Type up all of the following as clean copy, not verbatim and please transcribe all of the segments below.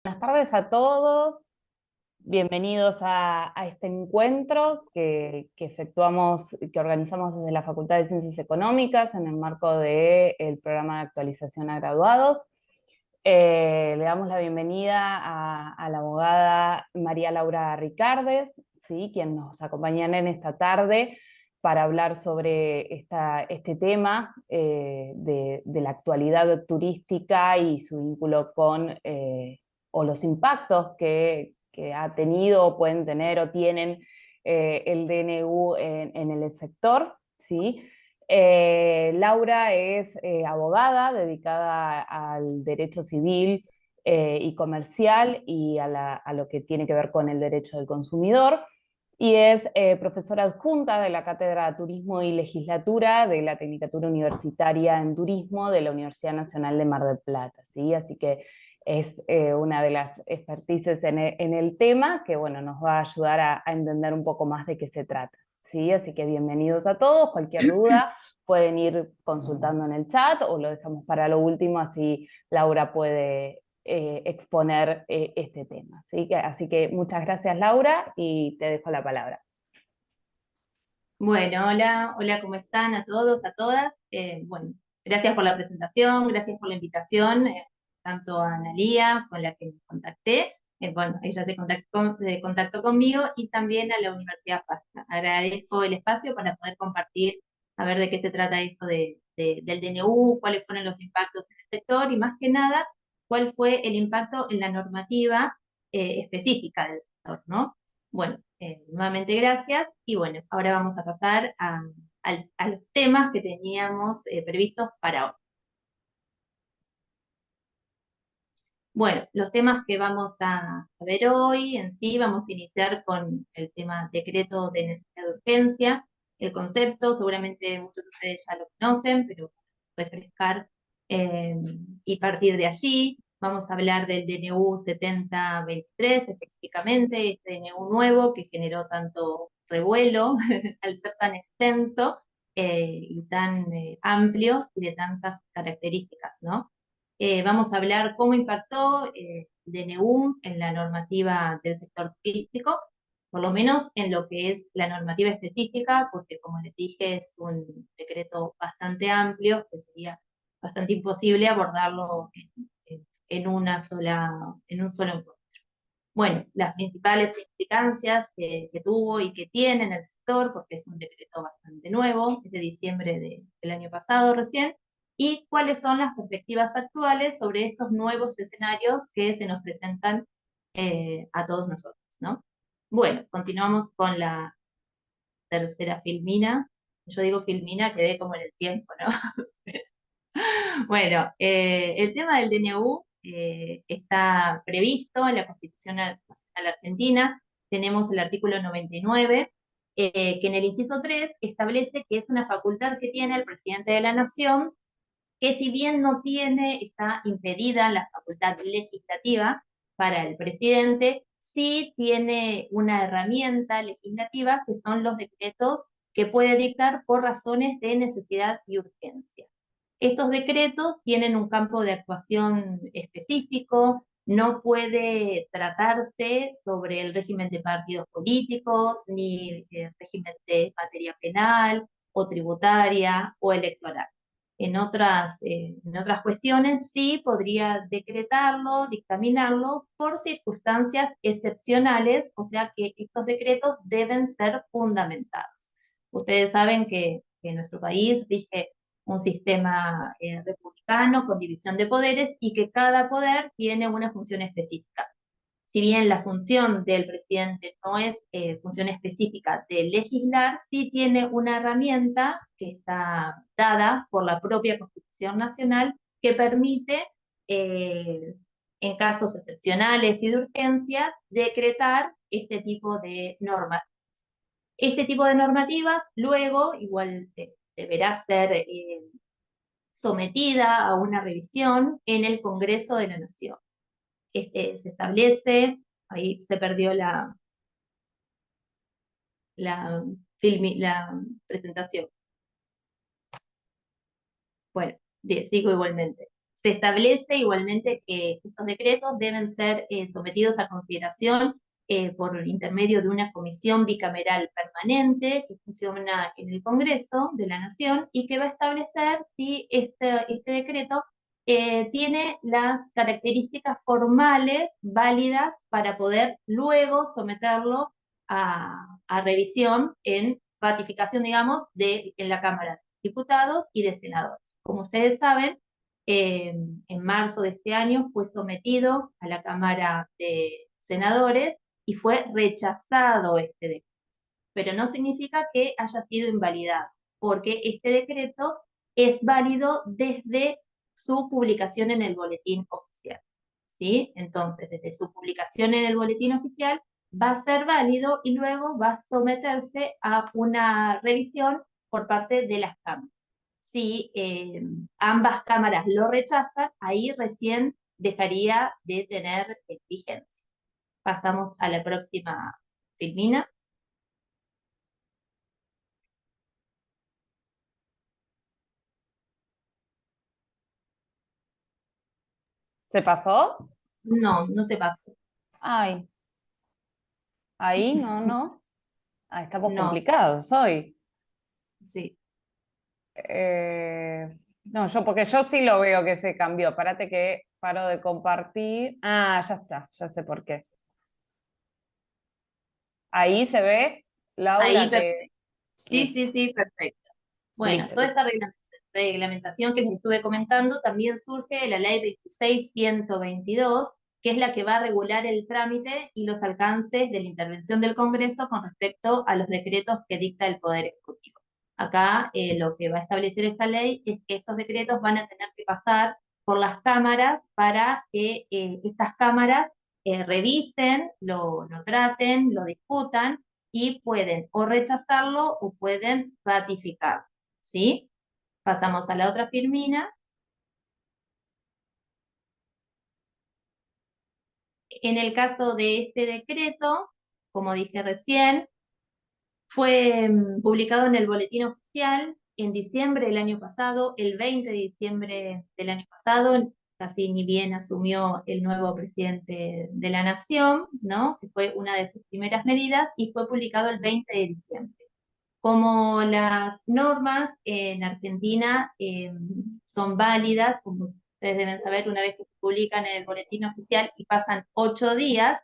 Buenas tardes a todos, bienvenidos a este encuentro que organizamos desde la Facultad de Ciencias Económicas en el marco del programa de actualización a graduados. Le damos la bienvenida a la abogada María Laura Ricardes, ¿sí?, quien nos acompaña en esta tarde para hablar sobre este tema de la actualidad turística y su vínculo con, o los impactos que ha tenido, o pueden tener, o tienen el DNU en el sector, ¿sí? Laura es abogada dedicada al derecho civil y comercial y a lo que tiene que ver con el derecho del consumidor, y es profesora adjunta de la Cátedra de Turismo y Legislatura de la Tecnicatura Universitaria en Turismo de la Universidad Nacional de Mar del Plata, ¿sí? Así que es una de las expertices en el tema que, bueno, nos va a ayudar a entender un poco más de qué se trata, ¿sí? Así que bienvenidos a todos. Cualquier duda pueden ir consultando en el chat o lo dejamos para lo último, así Laura puede exponer este tema, ¿sí? Así que muchas gracias, Laura, y te dejo la palabra. Bueno, hola, ¿cómo están a todos, a todas? Bueno, gracias por la presentación, gracias por la invitación, tanto a Analía, con la que me contacté, bueno, ella se contactó conmigo, y también a la Universidad FASTA. Agradezco el espacio para poder compartir, a ver de qué se trata esto del DNU, cuáles fueron los impactos en el sector, y más que nada, cuál fue el impacto en la normativa específica del sector, ¿no? Bueno, nuevamente gracias, y bueno, ahora vamos a pasar a los temas que teníamos previstos para hoy. Bueno, los temas que vamos a ver hoy en sí, vamos a iniciar con el tema decreto de necesidad de urgencia. El concepto seguramente muchos de ustedes ya lo conocen, pero refrescar eh, y partir de allí. Vamos a hablar del DNU 7023 específicamente, este DNU nuevo que generó tanto revuelo al ser tan extenso y tan amplio y de tantas características, ¿no? Vamos a hablar cómo impactó DNU en la normativa del sector turístico, por lo menos en lo que es la normativa específica, porque como les dije es un decreto bastante amplio, que sería bastante imposible abordarlo en un solo encuentro. Bueno, las principales implicancias que tuvo y que tiene en el sector, porque es un decreto bastante nuevo, es de diciembre del año pasado recién, y cuáles son las perspectivas actuales sobre estos nuevos escenarios que se nos presentan a todos nosotros, ¿no? Bueno, continuamos con la tercera filmina. Yo digo filmina, quedé como en el tiempo, ¿no? Bueno, el tema del DNU está previsto en la Constitución Nacional Argentina. Tenemos el artículo 99, que en el inciso 3 establece que es una facultad que tiene el presidente de la Nación, que si bien no tiene, está impedida la facultad legislativa para el presidente, sí tiene una herramienta legislativa que son los decretos que puede dictar por razones de necesidad y urgencia. Estos decretos tienen un campo de actuación específico, no puede tratarse sobre el régimen de partidos políticos, ni el régimen de materia penal, o tributaria, o electoral. En otras cuestiones sí podría decretarlo, dictaminarlo por circunstancias excepcionales, o sea que estos decretos deben ser fundamentados. Ustedes saben que en nuestro país rige un sistema republicano con división de poderes y que cada poder tiene una función específica. Si bien la función del presidente no es función específica de legislar, sí tiene una herramienta que está dada por la propia Constitución Nacional que permite, eh, en casos excepcionales y de urgencia, decretar este tipo de normas. Este tipo de normativas luego igual deberá ser sometida a una revisión en el Congreso de la Nación. Se establece, ahí se perdió la presentación. Bueno, sigo igualmente. Se establece igualmente que estos decretos deben ser sometidos a consideración por intermedio de una comisión bicameral permanente que funciona en el Congreso de la Nación y que va a establecer si este decreto tiene las características formales válidas para poder luego someterlo a revisión en ratificación, digamos, en la Cámara de Diputados y de Senadores. Como ustedes saben, en marzo de este año fue sometido a la Cámara de Senadores y fue rechazado este decreto. Pero no significa que haya sido invalidado, porque este decreto es válido desde su publicación en el boletín oficial. ¿Sí? Entonces, desde su publicación en el boletín oficial va a ser válido y luego va a someterse a una revisión por parte de las cámaras. Si ambas cámaras lo rechazan, ahí recién dejaría de tener vigencia. Pasamos a la próxima filmina. ¿Se pasó? No, no se pasó. Ay, ahí no. Ah, estamos No, complicados hoy. sí. No, porque yo sí lo veo que se cambió. Párate que paro de compartir. Ah, ya está, ya sé por qué. Ahí se ve, Ahí, Laura, que perfecto. Sí, listo, sí, sí, perfecto. Bueno, listo, toda listo. esta reglamentación que les estuve comentando también surge de la ley 26.122, que es la que va a regular el trámite y los alcances de la intervención del Congreso con respecto a los decretos que dicta el Poder Ejecutivo. Acá lo que va a establecer esta ley es que estos decretos van a tener que pasar por las cámaras para que estas cámaras revisen, lo traten, lo discutan y pueden o rechazarlo o pueden ratificarlo. ¿Sí? Pasamos a la otra filmina. En el caso de este decreto, como dije recién, fue publicado en el Boletín Oficial en diciembre del año pasado, el 20 de diciembre del año pasado, casi ni bien asumió el nuevo presidente de la Nación, ¿no? Que fue una de sus primeras medidas, y fue publicado el 20 de diciembre. Como las normas en Argentina son válidas, como ustedes deben saber, una vez que se publican en el boletín oficial y pasan 8 días,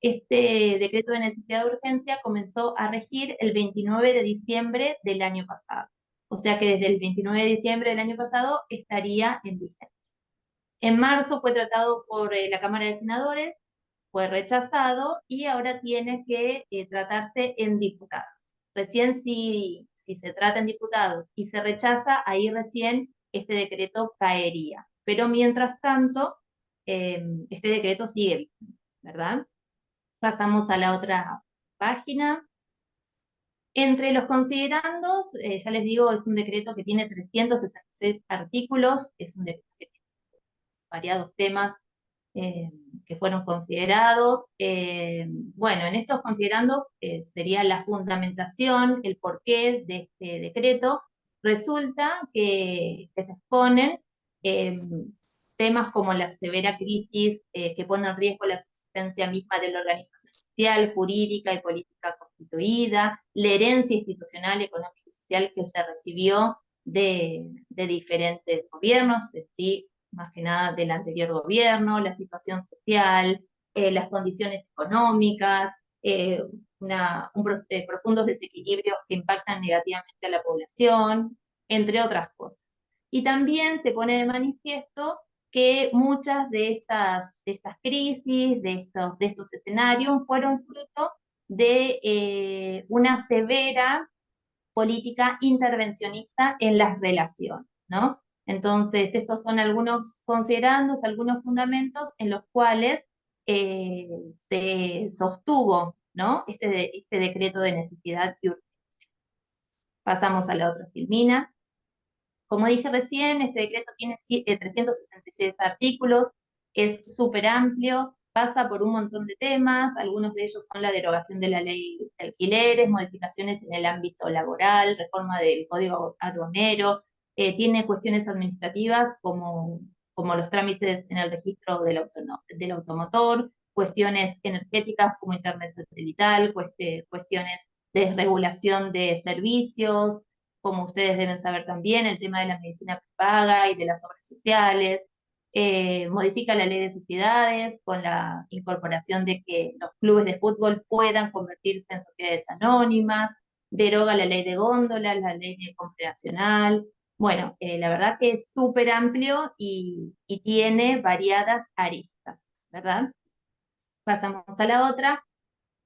este decreto de necesidad de urgencia comenzó a regir el 29 de diciembre del año pasado. O sea que desde el 29 de diciembre del año pasado estaría en vigencia. En marzo fue tratado por la Cámara de Senadores, fue rechazado y ahora tiene que tratarse en diputados. Recién si se trata en diputados y se rechaza, ahí recién este decreto caería. Pero mientras tanto, este decreto sigue vigente, ¿verdad? Pasamos a la otra página. Entre los considerandos, ya les digo, es un decreto que tiene 376 artículos, es un decreto que tiene variados temas eh, que fueron considerados. Bueno, en estos considerandos sería la fundamentación, el porqué de este decreto. Resulta que se exponen eh, temas como la severa crisis que pone en riesgo la subsistencia misma de la organización social, jurídica y política constituida, la herencia institucional, económica y social que se recibió de diferentes gobiernos, ¿sí? Más que nada del anterior gobierno, la situación social, las condiciones económicas, profundos desequilibrios que impactan negativamente a la población, entre otras cosas. Y también se pone de manifiesto que muchas de estas crisis, de estos escenarios, fueron fruto de una severa política intervencionista en las relaciones, ¿no? Entonces, estos son algunos considerandos, algunos fundamentos en los cuales se sostuvo, ¿no? Este decreto de necesidad y urgencia. Pasamos a la otra filmina. Como dije recién, este decreto tiene 366 artículos, es súper amplio, pasa por un montón de temas, algunos de ellos son la derogación de la ley de alquileres, modificaciones en el ámbito laboral, reforma del código aduanero, tiene cuestiones administrativas como como los trámites en el registro del automotor, cuestiones energéticas como Internet satelital, cuestiones de regulación de servicios, como ustedes deben saber también, el tema de la medicina prepaga y de las obras sociales. Modifica la ley de sociedades con la incorporación de que los clubes de fútbol puedan convertirse en sociedades anónimas, deroga la ley de góndola, la ley de compra nacional. Bueno, la verdad que es súper amplio y tiene variadas aristas, ¿verdad? Pasamos a la otra.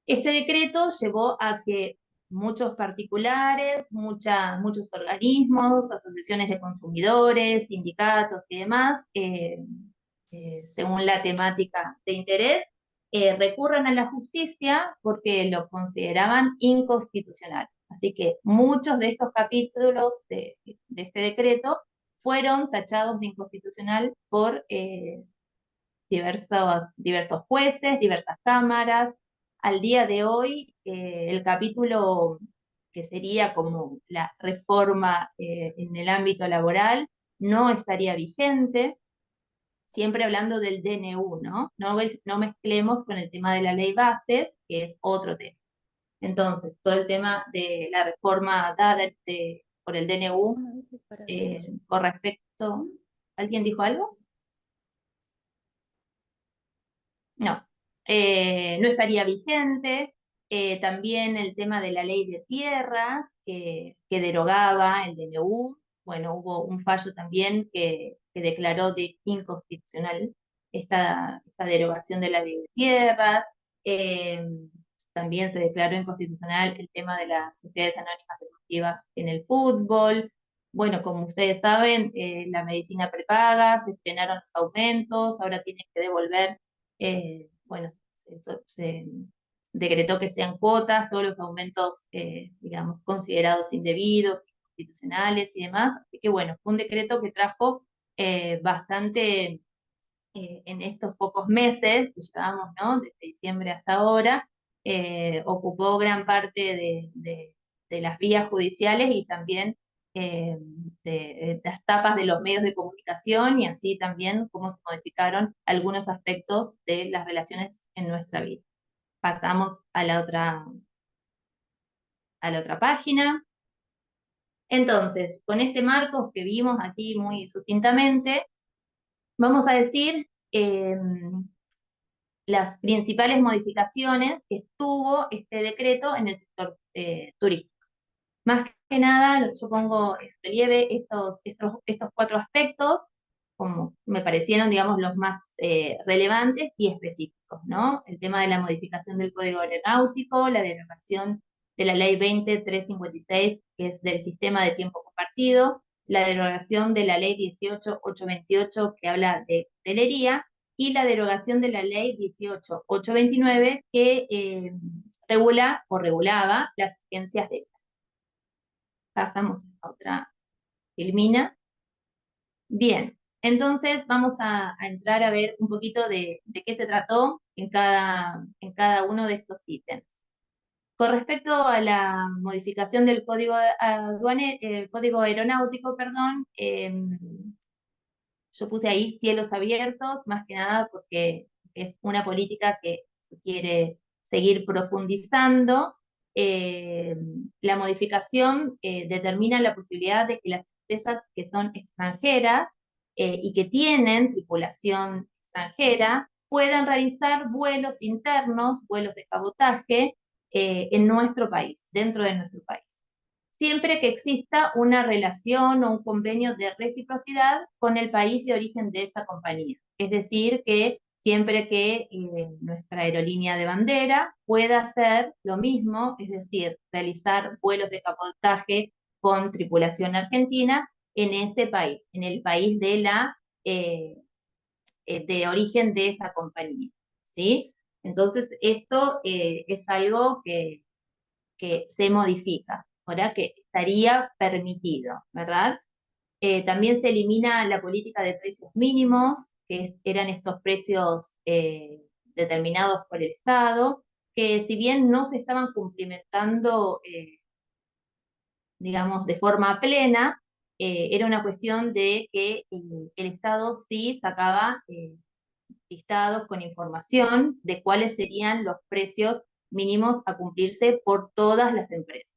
Este decreto llevó a que muchos particulares, muchos organismos, asociaciones de consumidores, sindicatos y demás, según la temática de interés, recurran a la justicia porque lo consideraban inconstitucional. Así que muchos de estos capítulos de este decreto fueron tachados de inconstitucional por diversos jueces, diversas cámaras. Al día de hoy, el capítulo que sería como la reforma en el ámbito laboral no estaría vigente, siempre hablando del DNU, ¿no? No mezclemos con el tema de la ley bases, que es otro tema. Entonces, todo el tema de la reforma dada por el DNU, con respecto... ¿Alguien dijo algo? No, no estaría vigente. También el tema de la ley de tierras, que derogaba el DNU. Bueno, hubo un fallo también que declaró de inconstitucional esta derogación de la ley de tierras. Eh, También se declaró inconstitucional el tema de las sociedades anónimas deportivas en el fútbol. Bueno, como ustedes saben, la medicina prepaga, se frenaron los aumentos, ahora tienen que devolver bueno, se decretó que sean cuotas, todos los aumentos, digamos, considerados indebidos, inconstitucionales y demás. Así que bueno, fue un decreto que trajo bastante en estos pocos meses que llevamos, ¿no? Desde diciembre hasta ahora, ocupó gran parte de las vías judiciales y también eh, de las tapas de los medios de comunicación y así también cómo se modificaron algunos aspectos de las relaciones en nuestra vida. Pasamos a la otra página. Entonces, con este marco que vimos aquí muy sucintamente, vamos a decir las principales modificaciones que tuvo este decreto en el sector turístico. Más que nada, yo pongo en relieve estos cuatro aspectos, como me parecieron, digamos, los más relevantes y específicos, ¿no? El tema de la modificación del Código Aeronáutico, la derogación de la Ley 20.356, que es del sistema de tiempo compartido, la derogación de la Ley 18.828, que habla de hotelería, y la derogación de la Ley 18.829, que regula o regulaba las agencias de... Pasamos a otra filmina. Bien, entonces vamos a entrar a ver un poquito de qué se trató en cada uno de estos ítems. Con respecto a la modificación del código, código aeronáutico, perdón, yo puse ahí cielos abiertos, más que nada porque es una política que quiere seguir profundizando. La modificación determina la posibilidad de que las empresas que son extranjeras y que tienen tripulación extranjera puedan realizar vuelos internos, vuelos de cabotaje en nuestro país, dentro de nuestro país, siempre que exista una relación o un convenio de reciprocidad con el país de origen de esa compañía. Es decir, que siempre que nuestra aerolínea de bandera pueda hacer lo mismo, es decir, realizar vuelos de cabotaje con tripulación argentina en ese país, en el país de origen de esa compañía, ¿sí? Entonces, esto es algo que se modifica, ¿verdad? Que estaría permitido, ¿verdad? También se elimina la política de precios mínimos, que eran estos precios determinados por el Estado, que si bien no se estaban cumplimentando, digamos, de forma plena, era una cuestión de que el Estado sí sacaba listados con información de cuáles serían los precios mínimos a cumplirse por todas las empresas.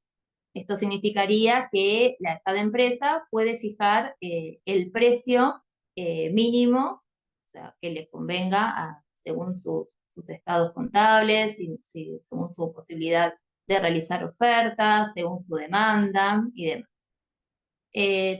Esto significaría que cada empresa puede fijar el precio mínimo, o sea, que le convenga según sus estados contables, según su posibilidad de realizar ofertas, según su demanda y demás.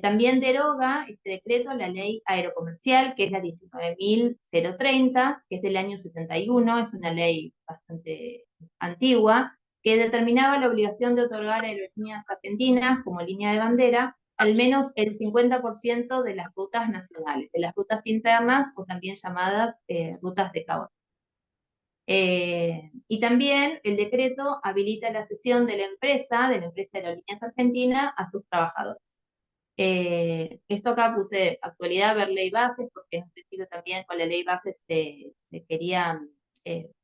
También deroga este decreto la ley aerocomercial, que es la 19.030, que es del año 71, es una ley bastante antigua, que determinaba la obligación de otorgar a aerolíneas argentinas como línea de bandera al menos el 50% de las rutas nacionales, de las rutas internas o también llamadas rutas de cabotaje. Y también el decreto habilita la cesión de la empresa Aerolíneas Argentinas, a sus trabajadores. Esto acá puse actualidad, ver ley bases, porque en un principio también con la ley bases se quería,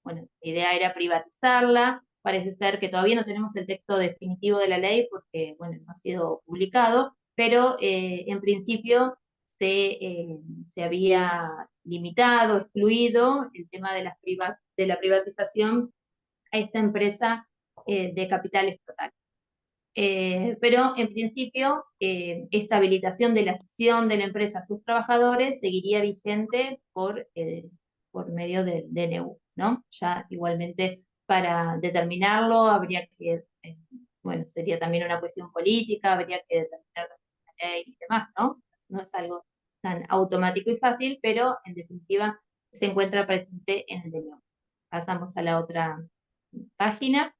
bueno, la idea era privatizarla. Parece ser que todavía no tenemos el texto definitivo de la ley porque, bueno, no ha sido publicado, pero en principio se había limitado, excluido el tema de la privatización a esta empresa de capital estatal. Pero en principio, esta habilitación de la cesión de la empresa a sus trabajadores seguiría vigente por medio del DNU, ¿no? Ya igualmente para determinarlo habría que, bueno, sería también una cuestión política, habría que determinar la ley y demás, ¿no? No es algo tan automático y fácil, pero en definitiva se encuentra presente en el DNU. Pasamos a la otra página.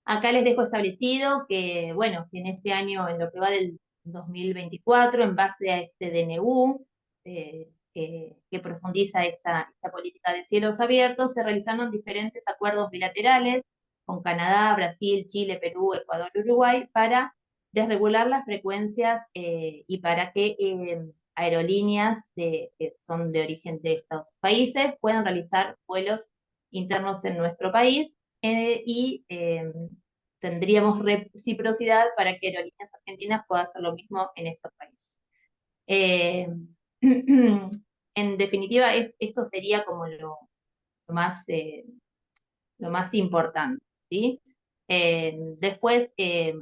Acá les dejo establecido que, bueno, que en este año, en lo que va del 2024, en base a este DNU, que profundiza esta política de cielos abiertos, se realizaron diferentes acuerdos bilaterales con Canadá, Brasil, Chile, Perú, Ecuador y Uruguay para desregular las frecuencias y para que aerolíneas que son de origen de estos países puedan realizar vuelos internos en nuestro país y tendríamos reciprocidad para que Aerolíneas Argentinas pueda hacer lo mismo en estos países. Eh, en definitiva, esto sería como más, lo más importante, ¿sí? Después,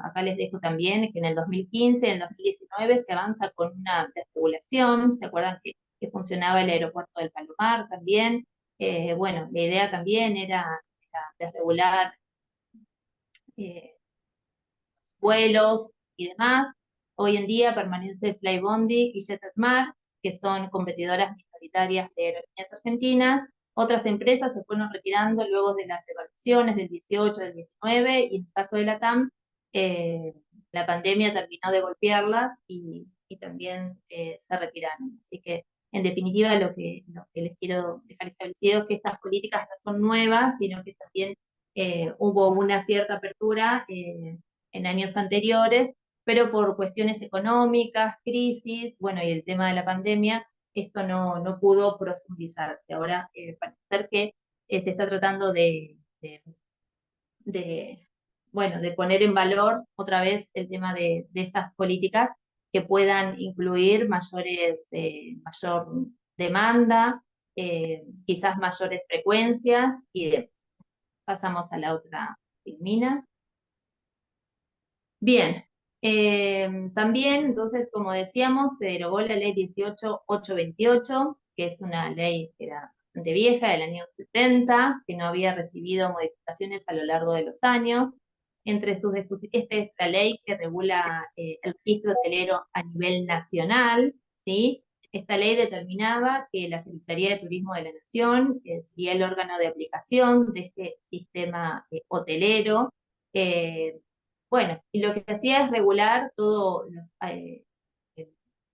acá les dejo también que en el 2015, en el 2019 se avanza con una desregulación. ¿Se acuerdan que funcionaba el aeropuerto del Palomar también? Bueno, la idea también era desregular vuelos y demás. Hoy en día permanece Flybondi y JetMar, que son competidoras minoritarias de Aerolíneas Argentinas. Otras empresas se fueron retirando luego de las devaluaciones del 18, del 19, y en el caso de la TAM, la pandemia terminó de golpearlas y también se retiraron. Así que, en definitiva, lo que les quiero dejar establecido es que estas políticas no son nuevas, sino que también hubo una cierta apertura en años anteriores, pero por cuestiones económicas, crisis, bueno, y el tema de la pandemia, esto no pudo profundizarse. Ahora parece ser que se está tratando bueno, de poner en valor otra vez el tema de estas políticas que puedan incluir mayor demanda, quizás mayores frecuencias y demás. Pasamos a la otra filmina. Bien, también, entonces, como decíamos, se derogó la ley 18.828, que es una ley que era bastante vieja, del año 70, que no había recibido modificaciones a lo largo de los años. Esta es la ley que regula el registro hotelero a nivel nacional, ¿sí? Esta ley determinaba que la Secretaría de Turismo de la Nación sería el órgano de aplicación de este sistema hotelero. Bueno, y lo que hacía es regular todo el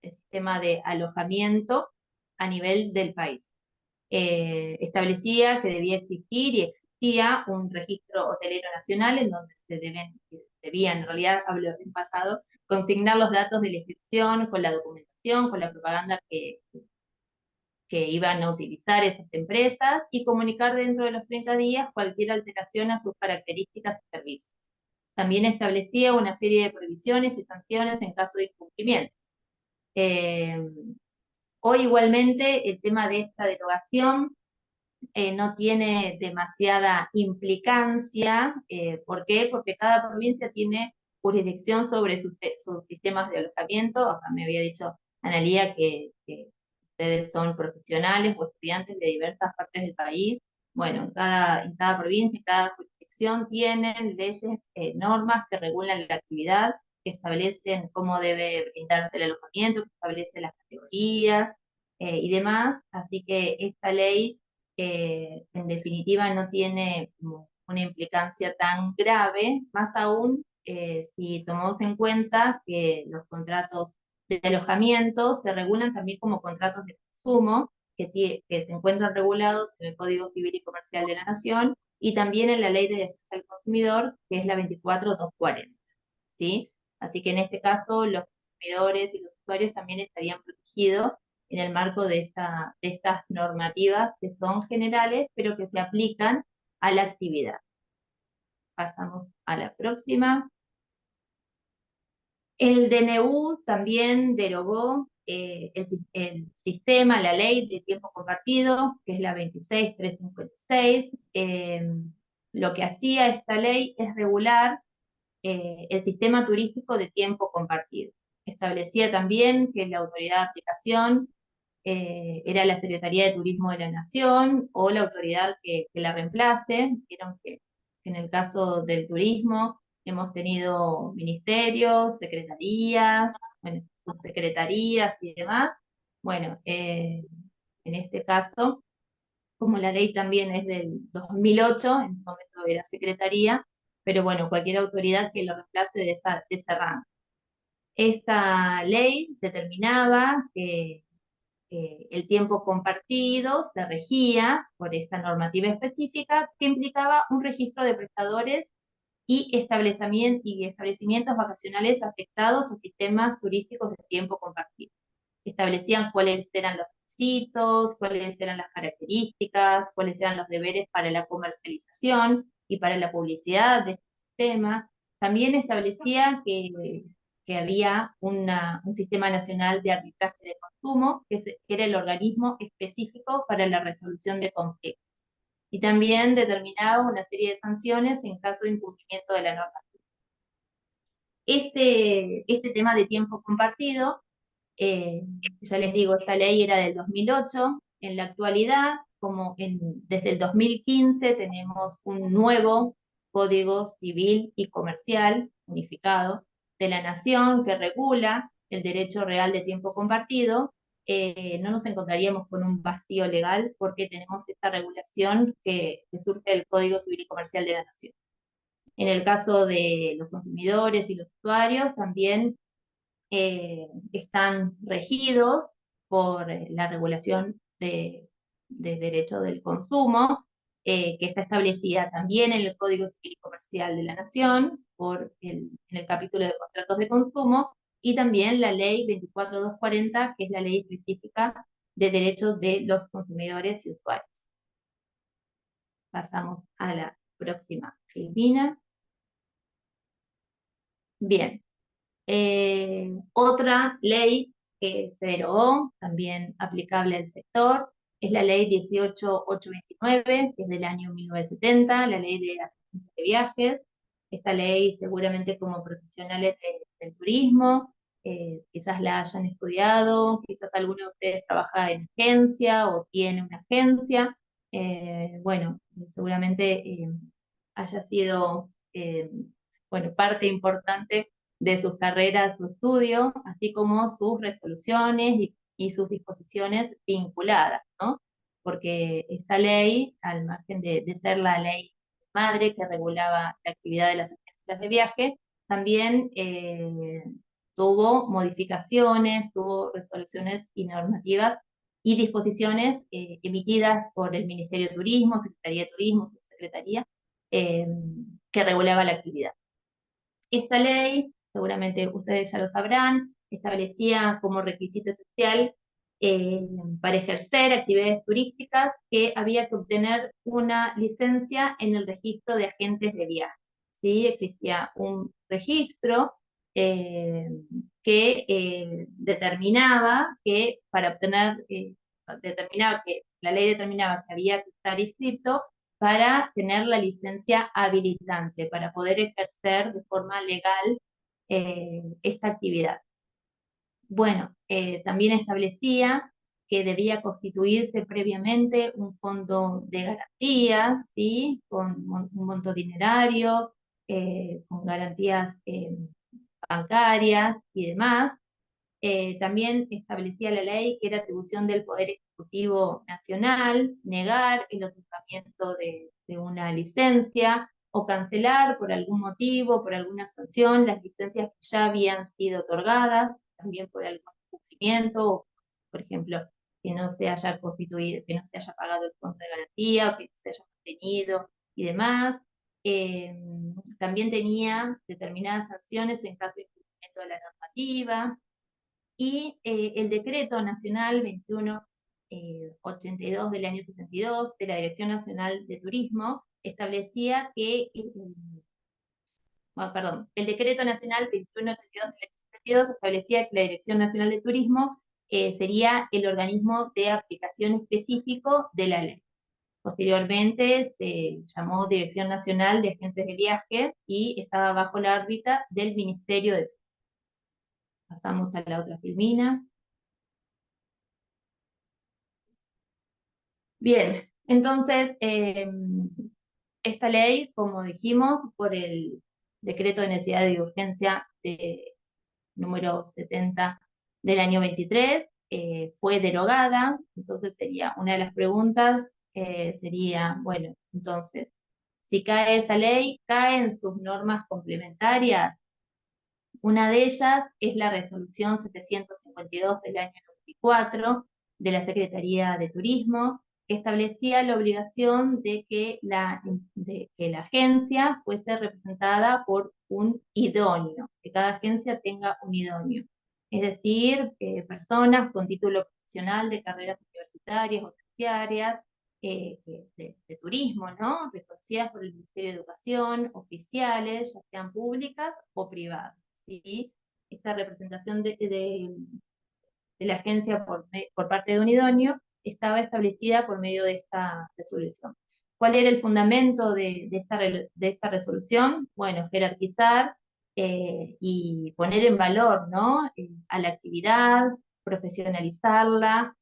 sistema de alojamiento a nivel del país. Establecía que debía existir y existía un registro hotelero nacional en donde debían, en realidad hablo en pasado, consignar los datos de la inscripción con la documentación, con la propaganda que iban a utilizar esas empresas y comunicar dentro de los 30 días cualquier alteración a sus características y servicios. También establecía una serie de prohibiciones y sanciones en caso de incumplimiento. Hoy igualmente el tema de esta derogación no tiene demasiada implicancia. ¿Por qué? Porque cada provincia tiene jurisdicción sobre sus sistemas de alojamiento. Acá me había dicho Analía que ustedes son profesionales o estudiantes de diversas partes del país. Bueno, en cada provincia, en cada jurisdicción tienen leyes, normas que regulan la actividad, que establecen cómo debe brindarse el alojamiento, que establece las categorías y demás. Así que esta ley en definitiva no tiene una implicancia tan grave, más aún si tomamos en cuenta que los contratos de alojamiento se regulan también como contratos de consumo, que se encuentran regulados en el Código Civil y Comercial de la Nación y también en la Ley de Defensa del Consumidor, que es la 24240, ¿sí? Así que en este caso los consumidores y los usuarios también estarían protegidos en el marco de estas normativas que son generales, pero que se aplican a la actividad. Pasamos a la próxima. El DNU también derogó el sistema, la ley de tiempo compartido, que es la 26356. Lo que hacía esta ley es regular el sistema turístico de tiempo compartido. Establecía también que la autoridad de aplicación era la Secretaría de Turismo de la Nación o la autoridad que la reemplace. Vieron que en el caso del turismo hemos tenido ministerios, secretarías, bueno, subsecretarías y demás. Bueno, en este caso, como la ley también es del 2008, en su momento era secretaría, pero bueno, cualquier autoridad que lo reemplace de ese rango. Esta ley determinaba que el tiempo compartido se regía por esta normativa específica que implicaba un registro de prestadores y establecimientos vacacionales afectados a sistemas turísticos de tiempo compartido. Establecían cuáles eran los requisitos, cuáles eran las características, cuáles eran los deberes para la comercialización y para la publicidad de este sistema. También establecía que había un sistema nacional de arbitraje de consumo, que era el organismo específico para la resolución de conflictos. Y también determinaba una serie de sanciones en caso de incumplimiento de la norma. Este tema de tiempo compartido, ya les digo, esta ley era del 2008. En la actualidad, desde el 2015 tenemos un nuevo Código Civil y Comercial unificado de la Nación que regula el derecho real de tiempo compartido. No nos encontraríamos con un vacío legal porque tenemos esta regulación que surge del Código Civil y Comercial de la Nación. En el caso de los consumidores y los usuarios, también están regidos por la regulación de derecho del consumo, que está establecida también en el Código Civil y Comercial de la Nación, en el capítulo de contratos de consumo, y también la ley 24240, que es la ley específica de derechos de los consumidores y usuarios. Pasamos a la próxima filmina. Bien, otra ley que se derogó, también aplicable al sector, es la ley 18829, que es del año 1970, la ley de agencias de viajes. Esta ley, seguramente como profesionales del turismo, quizás la hayan estudiado, quizás alguno de ustedes trabaja en agencia o tiene una agencia. Bueno, seguramente haya sido bueno, parte importante de sus carreras, su estudio, así como sus resoluciones y sus disposiciones vinculadas, ¿no? Porque esta ley, al margen de ser la ley madre que regulaba la actividad de las agencias de viaje, también tuvo modificaciones, tuvo resoluciones y normativas y disposiciones emitidas por el Ministerio de Turismo, Secretaría de Turismo, Subsecretaría, que regulaba la actividad. Esta ley, seguramente ustedes ya lo sabrán, establecía como requisito esencial para ejercer actividades turísticas que había que obtener una licencia en el registro de agentes de viaje, ¿sí? Existía un registro que determinaba que para obtener, determinaba que la ley determinaba que había que estar inscrito para tener la licencia habilitante, para poder ejercer de forma legal esta actividad. Bueno, también establecía que debía constituirse previamente un fondo de garantía, ¿sí? Con un monto dinerario, con garantías bancarias y demás. También establecía la ley que era atribución del Poder Ejecutivo Nacional negar el otorgamiento de una licencia o cancelar por algún motivo, por alguna sanción, las licencias que ya habían sido otorgadas, también por algún incumplimiento, o, por ejemplo, que no se haya constituido, que no se haya pagado el fondo de garantía, o que no se haya mantenido y demás. También tenía determinadas sanciones en caso de incumplimiento de la normativa, y el decreto nacional 2182 del año 72 de la Dirección Nacional de Turismo establecía que, perdón, el decreto nacional 2182 del año 72 establecía que la Dirección Nacional de Turismo sería el organismo de aplicación específico de la ley. Posteriormente se llamó Dirección Nacional de Agentes de Viajes y estaba bajo la órbita del Ministerio de Turismo. Pasamos a la otra filmina. Bien, entonces, esta ley, como dijimos, por el decreto de necesidad y urgencia número 70 del año 23, fue derogada. Entonces sería, una de las preguntas sería, bueno, entonces, si cae esa ley, ¿caen sus normas complementarias? Una de ellas es la resolución 752 del año 94 de la Secretaría de Turismo, que establecía la obligación de que la agencia fuese representada por un idóneo, que cada agencia tenga un idóneo. Es decir, personas con título profesional de carreras universitarias o terciarias, de turismo, ¿no? Reconocidas por el Ministerio de Educación, oficiales, ya sean públicas o privadas. ¿Sí? Esta representación de la agencia por parte de un idóneo estaba establecida por medio de esta resolución. ¿Cuál era el fundamento de esta resolución? Bueno, jerarquizar y poner en valor, ¿no? A la actividad, profesionalizarla,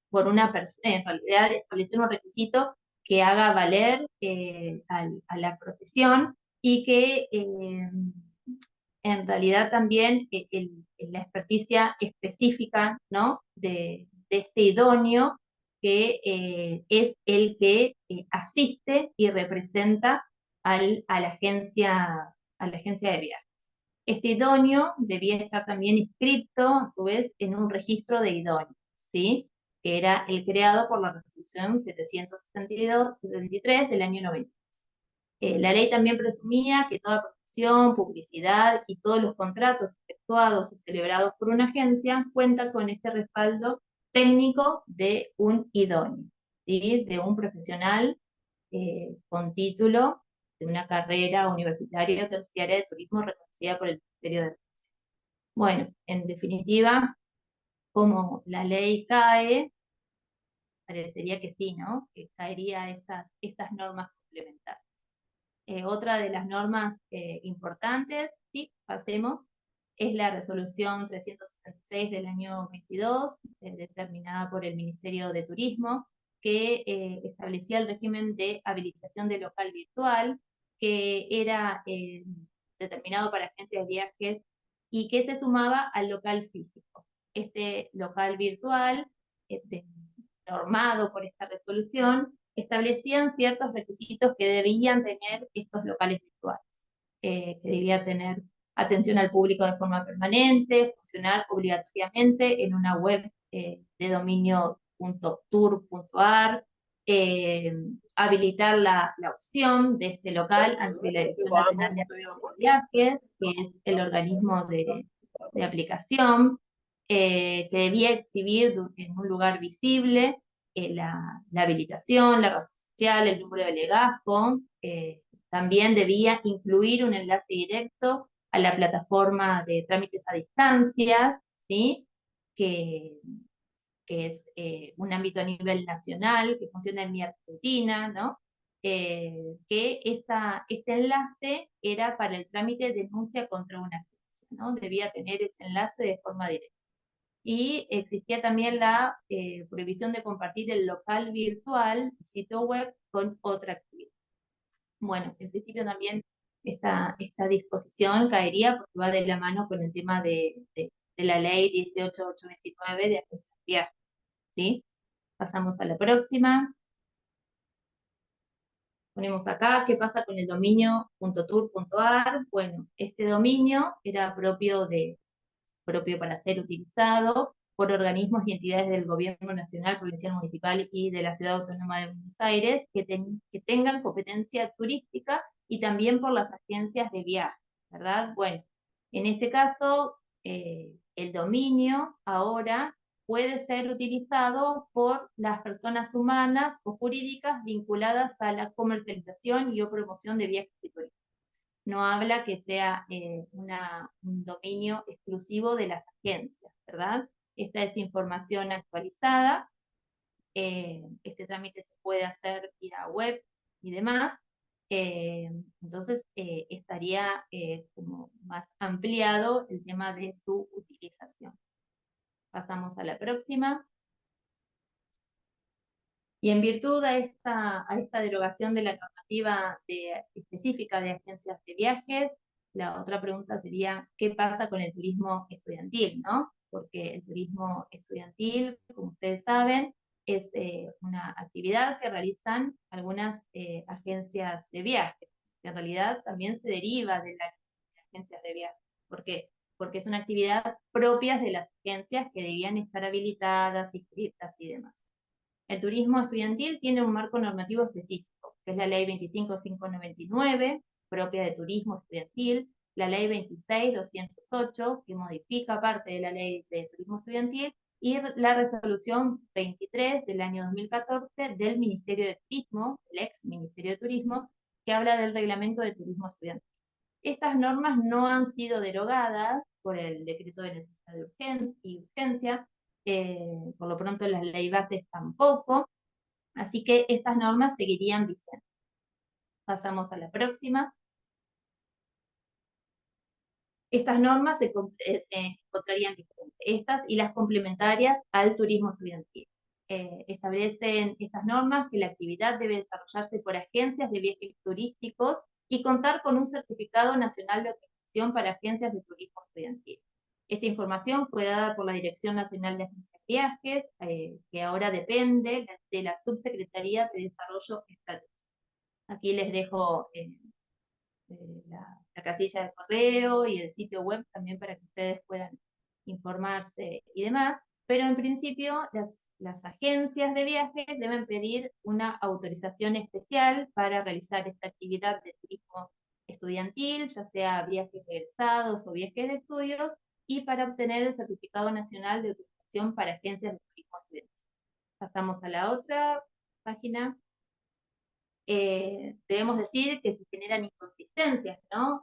por una en realidad establecer un requisito que haga valer a la profesión y que en realidad también la experticia específica, ¿no? de este idóneo, que es el que asiste y representa a la agencia de viajes. Este idóneo debía estar también inscrito, a su vez, en un registro de idóneos, ¿sí? Que era el creado por la resolución 773 del año 93. La ley también presumía que toda promoción, publicidad y todos los contratos efectuados y celebrados por una agencia cuentan con este respaldo técnico de un idóneo, ¿sí? De un profesional con título de una carrera universitaria o terciaria de turismo reconocida por el Ministerio de Educación. Bueno, en definitiva, como la ley cae, parecería que sí, ¿no? Que caería estas normas complementarias. Otra de las normas importantes, sí, pasemos, es la resolución 366 del año 22, determinada por el Ministerio de Turismo, que establecía el régimen de habilitación de local virtual, que era determinado para agencias de viajes y que se sumaba al local físico. Este local virtual, normado por esta resolución, establecían ciertos requisitos que debían tener estos locales virtuales, que debía tener atención al público de forma permanente, funcionar obligatoriamente en una web de dominio .tour.ar, habilitar la opción de este local ante la Dirección Nacional de Viajes, que es el organismo de aplicación, que debía exhibir en un lugar visible, la habilitación, la razón social, el número de legajo. También debía incluir un enlace directo a la plataforma de trámites a distancias, ¿sí? que, que es un ámbito a nivel nacional, que funciona en mi Argentina, ¿no? Que este enlace era para el trámite de denuncia contra una agencia, ¿no? Debía tener ese enlace de forma directa. Y existía también la prohibición de compartir el local virtual, el sitio web, con otra actividad. Bueno, en principio también esta disposición caería porque va de la mano con el tema de la ley 18829 de agencias de viaje, ¿sí? Pasamos a la próxima. Ponemos acá, ¿qué pasa con el dominio .tour.ar? Bueno, este dominio era propio para ser utilizado por organismos y entidades del gobierno nacional, provincial, municipal y de la Ciudad Autónoma de Buenos Aires que tengan competencia turística y también por las agencias de viaje, ¿verdad? Bueno, en este caso, el dominio ahora puede ser utilizado por las personas humanas o jurídicas vinculadas a la comercialización y o promoción de viajes y turismo. No habla que sea un dominio exclusivo de las agencias, ¿verdad? Esta es información actualizada. Este trámite se puede hacer vía web y demás. Entonces, estaría como más ampliado el tema de su utilización. Pasamos a la próxima. Y en virtud a esta derogación de la normativa específica de agencias de viajes, la otra pregunta sería, ¿qué pasa con el turismo estudiantil, no? Porque el turismo estudiantil, como ustedes saben, es una actividad que realizan algunas agencias de viajes, que en realidad también se deriva de las agencias de viajes. ¿Por qué? Porque es una actividad propia de las agencias que debían estar habilitadas, inscritas y demás. El turismo estudiantil tiene un marco normativo específico, que es la Ley 25599, propia de turismo estudiantil, la Ley 26208, que modifica parte de la Ley de Turismo Estudiantil, y la Resolución 23 del año 2014 del Ministerio de Turismo, el ex Ministerio de Turismo, que habla del Reglamento de Turismo Estudiantil. Estas normas no han sido derogadas por el decreto de necesidad y urgencia, por lo pronto las ley bases tampoco, así que estas normas seguirían vigentes. Pasamos a la próxima. Estas normas se encontrarían vigentes, estas y las complementarias al turismo estudiantil. Establecen estas normas que la actividad debe desarrollarse por agencias de viajes turísticos y contar con un certificado nacional de autorización para agencias de turismo estudiantil. Esta información fue dada por la Dirección Nacional de Agencias de Viajes, que ahora depende de la Subsecretaría de Desarrollo Estratégico. Aquí les dejo la casilla de correo y el sitio web también para que ustedes puedan informarse y demás, pero en principio las agencias de viajes deben pedir una autorización especial para realizar esta actividad de turismo estudiantil, ya sea viajes egresados o viajes de estudios, y para obtener el Certificado Nacional de Autorización para Agencias de Turismo Estudiantil. Pasamos a la otra página. Debemos decir que se generan inconsistencias, ¿no?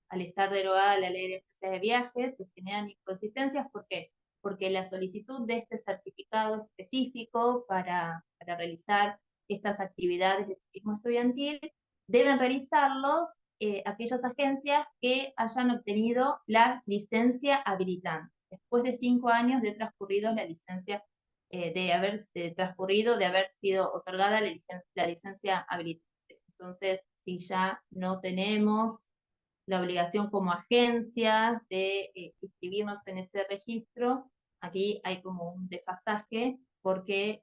Al estar derogada la ley de agencias de viajes, se generan inconsistencias. ¿Por qué? Porque la solicitud de este certificado específico para realizar estas actividades de turismo estudiantil deben realizarlos aquellas agencias que hayan obtenido la licencia habilitante, después de 5 años de transcurridos la licencia de haber transcurrido, de haber sido otorgada la licencia habilitante. Entonces, si ya no tenemos la obligación como agencia de inscribirnos en ese registro, aquí hay como un desfasaje porque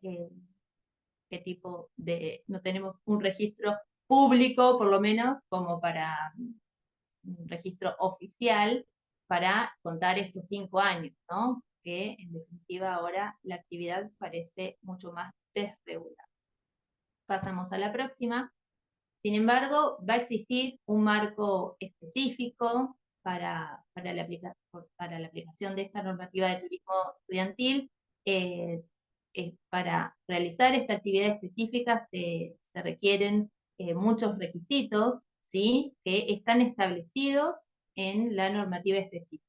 no tenemos un registro público, por lo menos, como para un registro oficial para contar estos 5 años, ¿no? Que en definitiva ahora la actividad parece mucho más desregulada. Pasamos a la próxima. Sin embargo, va a existir un marco específico para la aplicación de esta normativa de turismo estudiantil. para realizar esta actividad específica se requieren muchos requisitos, ¿sí? Que están establecidos en la normativa específica.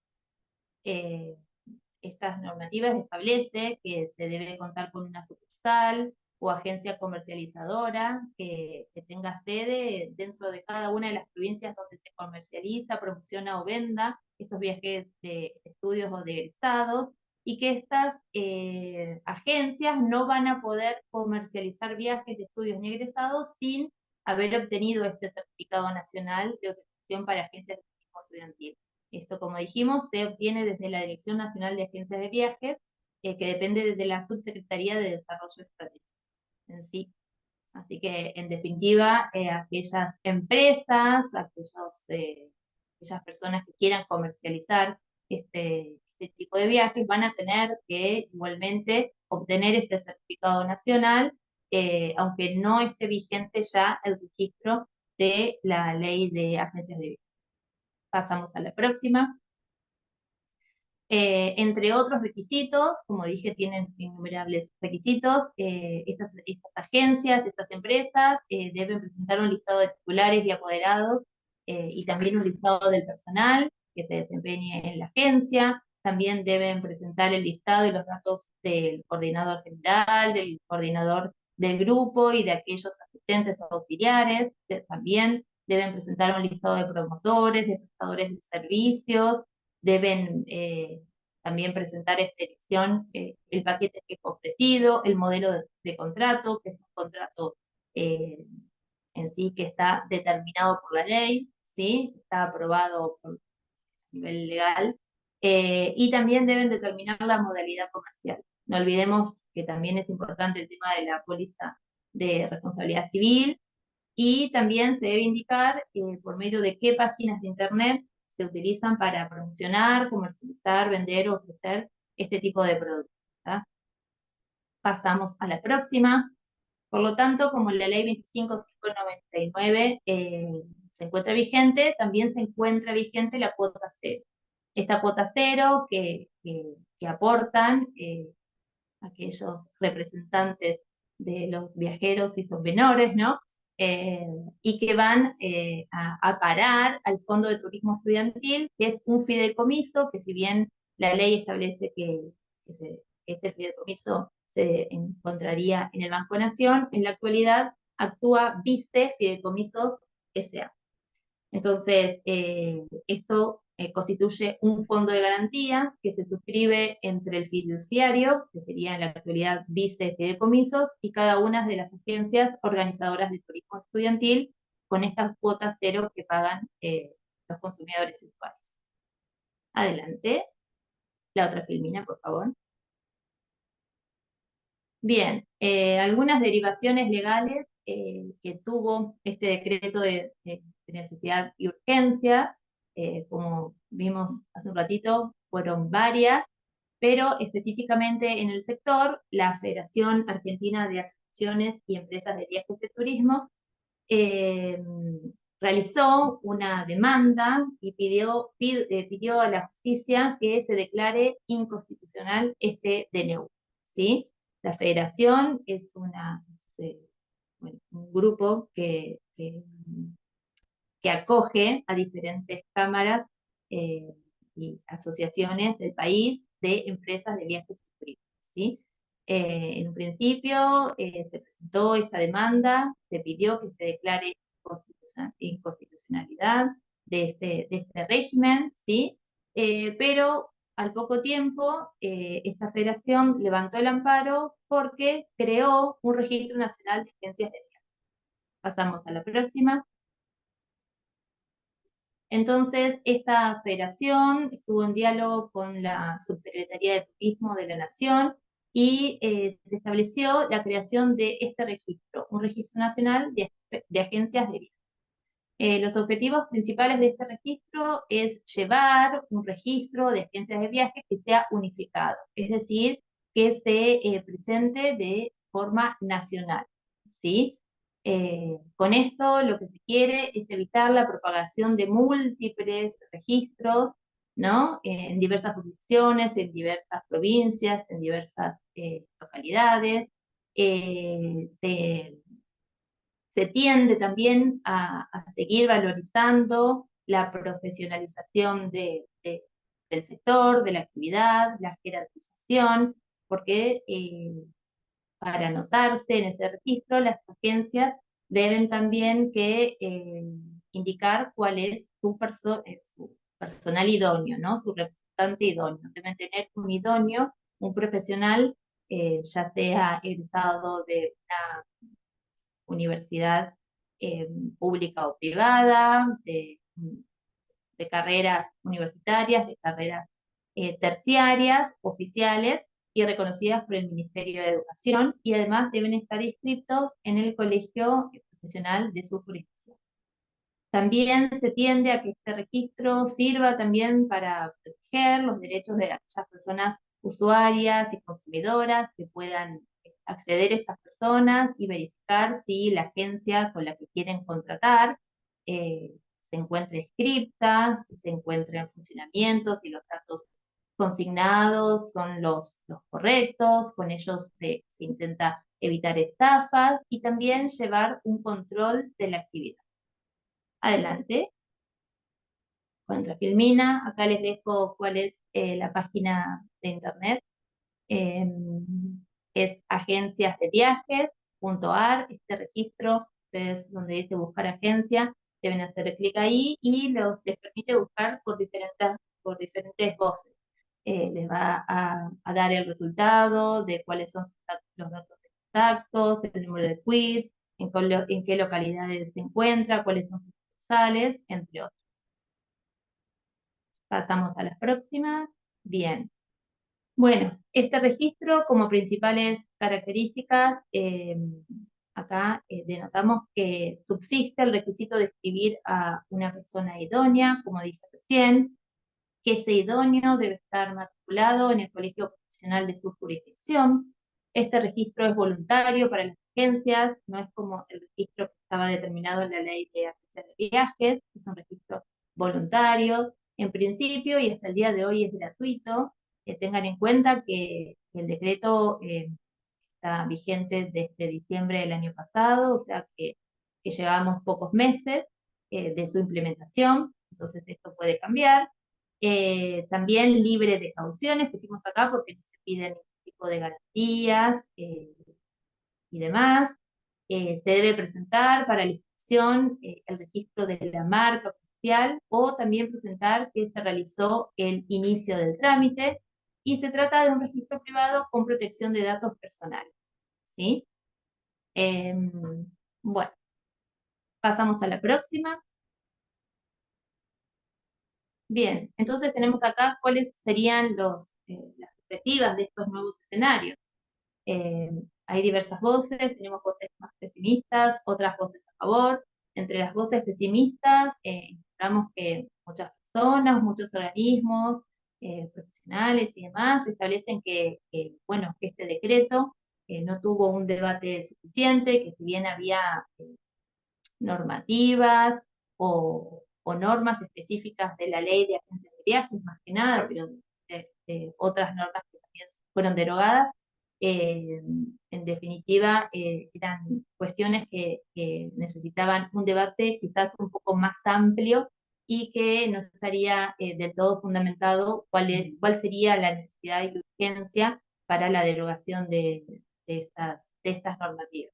Estas normativas establecen que se debe contar con una sucursal o agencia comercializadora que tenga sede dentro de cada una de las provincias donde se comercializa, promociona o venda estos viajes de estudios o de egresados, y que estas agencias no van a poder comercializar viajes de estudios ni egresados sin haber obtenido este certificado nacional de autorización para agencias de turismo estudiantil. Esto, como dijimos, se obtiene desde la Dirección Nacional de Agencias de Viajes, que depende de la Subsecretaría de Desarrollo Estratégico en sí. Así que, en definitiva, aquellas empresas, aquellas personas que quieran comercializar este tipo de viajes van a tener que igualmente obtener este certificado nacional, aunque no esté vigente ya el registro de la ley de agencias de viajes. Pasamos a la próxima. Entre otros requisitos, como dije, tienen innumerables requisitos. Estas agencias, estas empresas deben presentar un listado de titulares y apoderados, y también un listado del personal que se desempeñe en la agencia. También deben presentar el listado y los datos del coordinador general, del coordinador del grupo y de aquellos asistentes auxiliares. También deben presentar un listado de promotores, de prestadores de servicios. Deben también presentar esta elección, el paquete que he ofrecido, el modelo de contrato, que es un contrato en sí que está determinado por la ley, ¿sí? Está aprobado a nivel legal, y también deben determinar la modalidad comercial. No olvidemos que también es importante el tema de la póliza de responsabilidad civil, y también se debe indicar por medio de qué páginas de Internet se utilizan para promocionar, comercializar, vender o ofrecer este tipo de productos. ¿Tá? Pasamos a la próxima. Por lo tanto, como la ley 25.599 se encuentra vigente, también se encuentra vigente la cuota cero. Esta cuota cero que aportan aquellos representantes de los viajeros y sus menores, ¿no? Y que van a parar al Fondo de Turismo Estudiantil, que es un fideicomiso, que si bien la ley establece que este fideicomiso se encontraría en el Banco Nación, en la actualidad actúa Vice Fideicomisos S.A. Entonces, esto constituye un fondo de garantía que se suscribe entre el fiduciario, que sería en la actualidad Vice Fideicomisos, y cada una de las agencias organizadoras de turismo estudiantil, con estas cuotas cero que pagan los consumidores y usuarios. Adelante. La otra filmina, por favor. Bien, algunas derivaciones legales que tuvo este decreto de necesidad y urgencia, como vimos hace un ratito, fueron varias, pero específicamente en el sector, la Federación Argentina de Asociaciones y Empresas de Viajes de Turismo eh, realizó una demanda y pidió a la justicia que se declare inconstitucional este DNU, ¿sí? La federación es un grupo que acoge a diferentes cámaras y asociaciones del país de empresas de viajes y turismo, ¿sí? En un principio se presentó esta demanda, se pidió que se declare inconstitucionalidad de este régimen, ¿sí? Pero al poco tiempo esta federación levantó el amparo porque creó un registro nacional de agencias de viajes. Pasamos a la próxima. Entonces, esta federación estuvo en diálogo con la Subsecretaría de Turismo de la Nación y se estableció la creación de este registro, un registro nacional de agencias de viajes. Los objetivos principales de este registro es llevar un registro de agencias de viajes que sea unificado, es decir, que se presente de forma nacional, ¿sí? Con esto lo que se quiere es evitar la propagación de múltiples registros ¿no? En diversas jurisdicciones, en diversas provincias, en diversas localidades. Se tiende también a seguir valorizando la profesionalización del sector, de la actividad, la jerarquización, porque para anotarse en ese registro, las agencias deben también indicar cuál es su personal idóneo, ¿no? Su representante idóneo. Deben tener un idóneo, un profesional, ya sea egresado de una universidad pública o privada, de carreras universitarias, de carreras terciarias, oficiales y reconocidas por el Ministerio de Educación, y además deben estar inscritos en el colegio profesional de su jurisdicción. También se tiende a que este registro sirva también para proteger los derechos de aquellas personas usuarias y consumidoras que puedan acceder a estas personas y verificar si la agencia con la que quieren contratar se encuentra inscripta, si se encuentra en funcionamiento, si los datos consignados son los correctos, con ellos se intenta evitar estafas y también llevar un control de la actividad. Adelante, contra Filmina. Acá les dejo cuál es la página de internet. Es agenciasdeviajes.ar, este registro, ustedes donde dice buscar agencia, deben hacer clic ahí y les permite buscar por diferentes voces. Les va a dar el resultado de cuáles son los datos de contactos, el número de quit, en qué localidades se encuentra, cuáles son sus sucursales, entre otros. Pasamos a las próximas. Bien. Bueno, este registro como principales características, acá denotamos que subsiste el requisito de escribir a una persona idónea, como dije recién, que ese idóneo debe estar matriculado en el colegio profesional de su jurisdicción. Este registro es voluntario para las agencias, no es como el registro que estaba determinado en la ley de agencias de viajes, es un registro voluntario, en principio, y hasta el día de hoy es gratuito. Tengan en cuenta que el decreto está vigente desde diciembre del año pasado, o sea que llevamos pocos meses de su implementación, entonces esto puede cambiar. También libre de cauciones, que hicimos acá porque no se pide ningún tipo de garantías y demás. Se debe presentar para la inscripción el registro de la marca oficial o también presentar que se realizó el inicio del trámite y se trata de un registro privado con protección de datos personales. ¿Sí? Bueno, pasamos a la próxima. Bien, entonces tenemos acá cuáles serían las perspectivas de estos nuevos escenarios. Eh, Hay diversas voces, tenemos voces más pesimistas, otras voces a favor. Entre las voces pesimistas encontramos que muchas personas, muchos organismos profesionales y demás establecen bueno, que este decreto no tuvo un debate suficiente, que si bien había normativas o normas específicas de la ley de agencias de viajes, más que nada, pero de otras normas que también fueron derogadas. En definitiva, eran cuestiones que necesitaban un debate quizás un poco más amplio y que no estaría del todo fundamentado cuál sería la necesidad y urgencia para la derogación de estas normativas.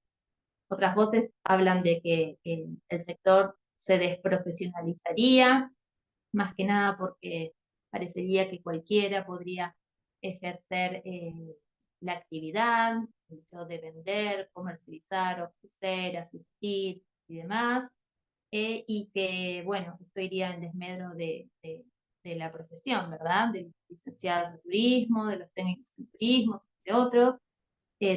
Otras voces hablan de que el sector se desprofesionalizaría, más que nada porque parecería que cualquiera podría ejercer la actividad, el hecho de vender, comercializar, ofrecer, asistir y demás, y que, bueno, esto iría en desmedro de la profesión, ¿verdad? De los licenciados de turismo, de los técnicos en turismo, entre otros.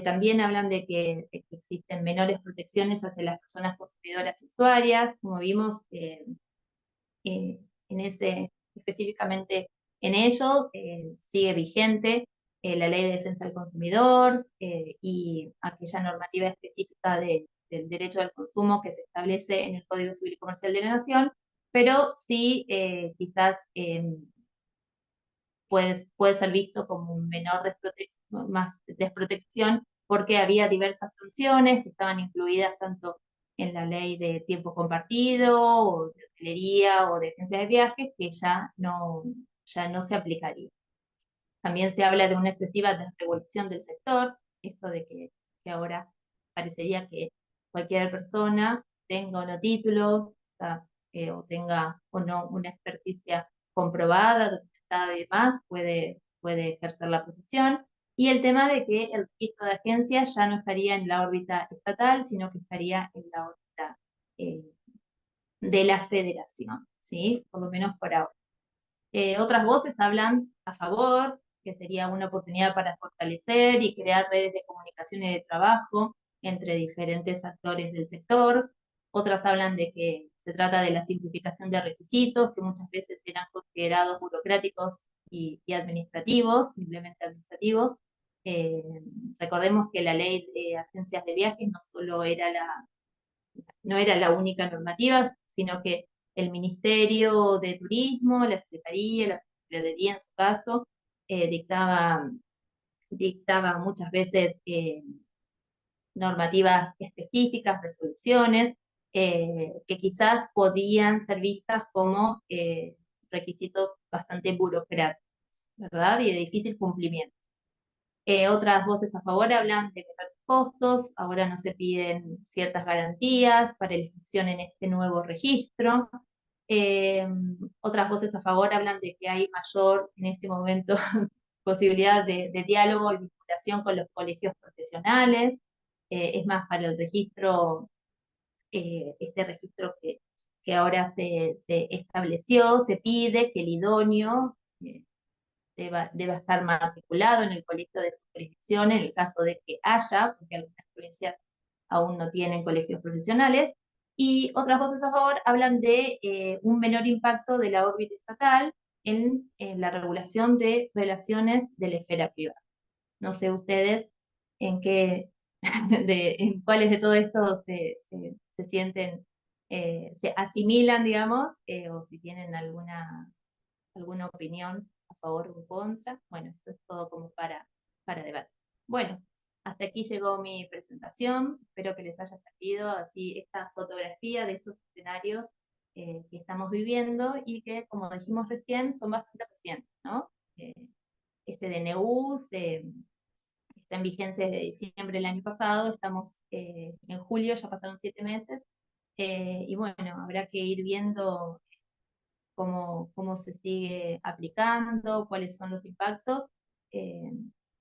También hablan de que existen menores protecciones hacia las personas consumidoras y usuarias, como vimos específicamente en ello, sigue vigente la Ley de Defensa del Consumidor y aquella normativa específica del derecho al consumo que se establece en el Código Civil y Comercial de la Nación, pero sí quizás puede ser visto como un menor más desprotección, porque había diversas sanciones que estaban incluidas tanto en la ley de tiempo compartido, o de hotelería, o de agencia de viajes, que ya no se aplicaría. También se habla de una excesiva desregulación del sector, esto de que ahora parecería que cualquier persona tenga o no título, o tenga o no una experticia comprobada, documentada y demás, puede ejercer la profesión. Y el tema de que el registro de agencias ya no estaría en la órbita estatal, sino que estaría en la órbita eh, de la federación, ¿sí? Por lo menos por ahora. Otras voces hablan a favor, que sería una oportunidad para fortalecer y crear redes de comunicación y de trabajo entre diferentes actores del sector. Otras hablan de que se trata de la simplificación de requisitos, que muchas veces eran considerados burocráticos y administrativos, simplemente administrativos. Eh, Recordemos que la ley de agencias de viajes no era la única normativa, sino que el Ministerio de Turismo, la Secretaría, la Secretaría en su caso, dictaba muchas veces normativas específicas, resoluciones, que quizás podían ser vistas como requisitos bastante burocráticos, ¿verdad? Y de difícil cumplimiento. Otras voces a favor hablan de menores costos, ahora no se piden ciertas garantías para la inscripción en este nuevo registro. Eh, Otras voces a favor hablan de que hay mayor, en este momento, posibilidad de diálogo y vinculación con los colegios profesionales. Es más, para el registro, este registro que ahora se estableció, se pide que el idóneo deba estar matriculado en el colegio de su jurisdicción en el caso de que haya, porque algunas provincias aún no tienen colegios profesionales, y otras voces a favor hablan de un menor impacto de la órbita estatal en la regulación de relaciones de la esfera privada. No sé ustedes en qué, en cuáles de todo esto se sienten, se asimilan, digamos, o si tienen alguna opinión a favor o en contra. Bueno, esto es todo como para debate. Bueno, hasta aquí llegó mi presentación. Espero que les haya servido así esta fotografía de estos escenarios que estamos viviendo y que, como dijimos recién, son bastante recientes, ¿no? Este DNU está en vigencia desde diciembre del año pasado, estamos en julio, ya pasaron 7 meses, y bueno, habrá que ir viendo cómo se sigue aplicando, cuáles son los impactos eh,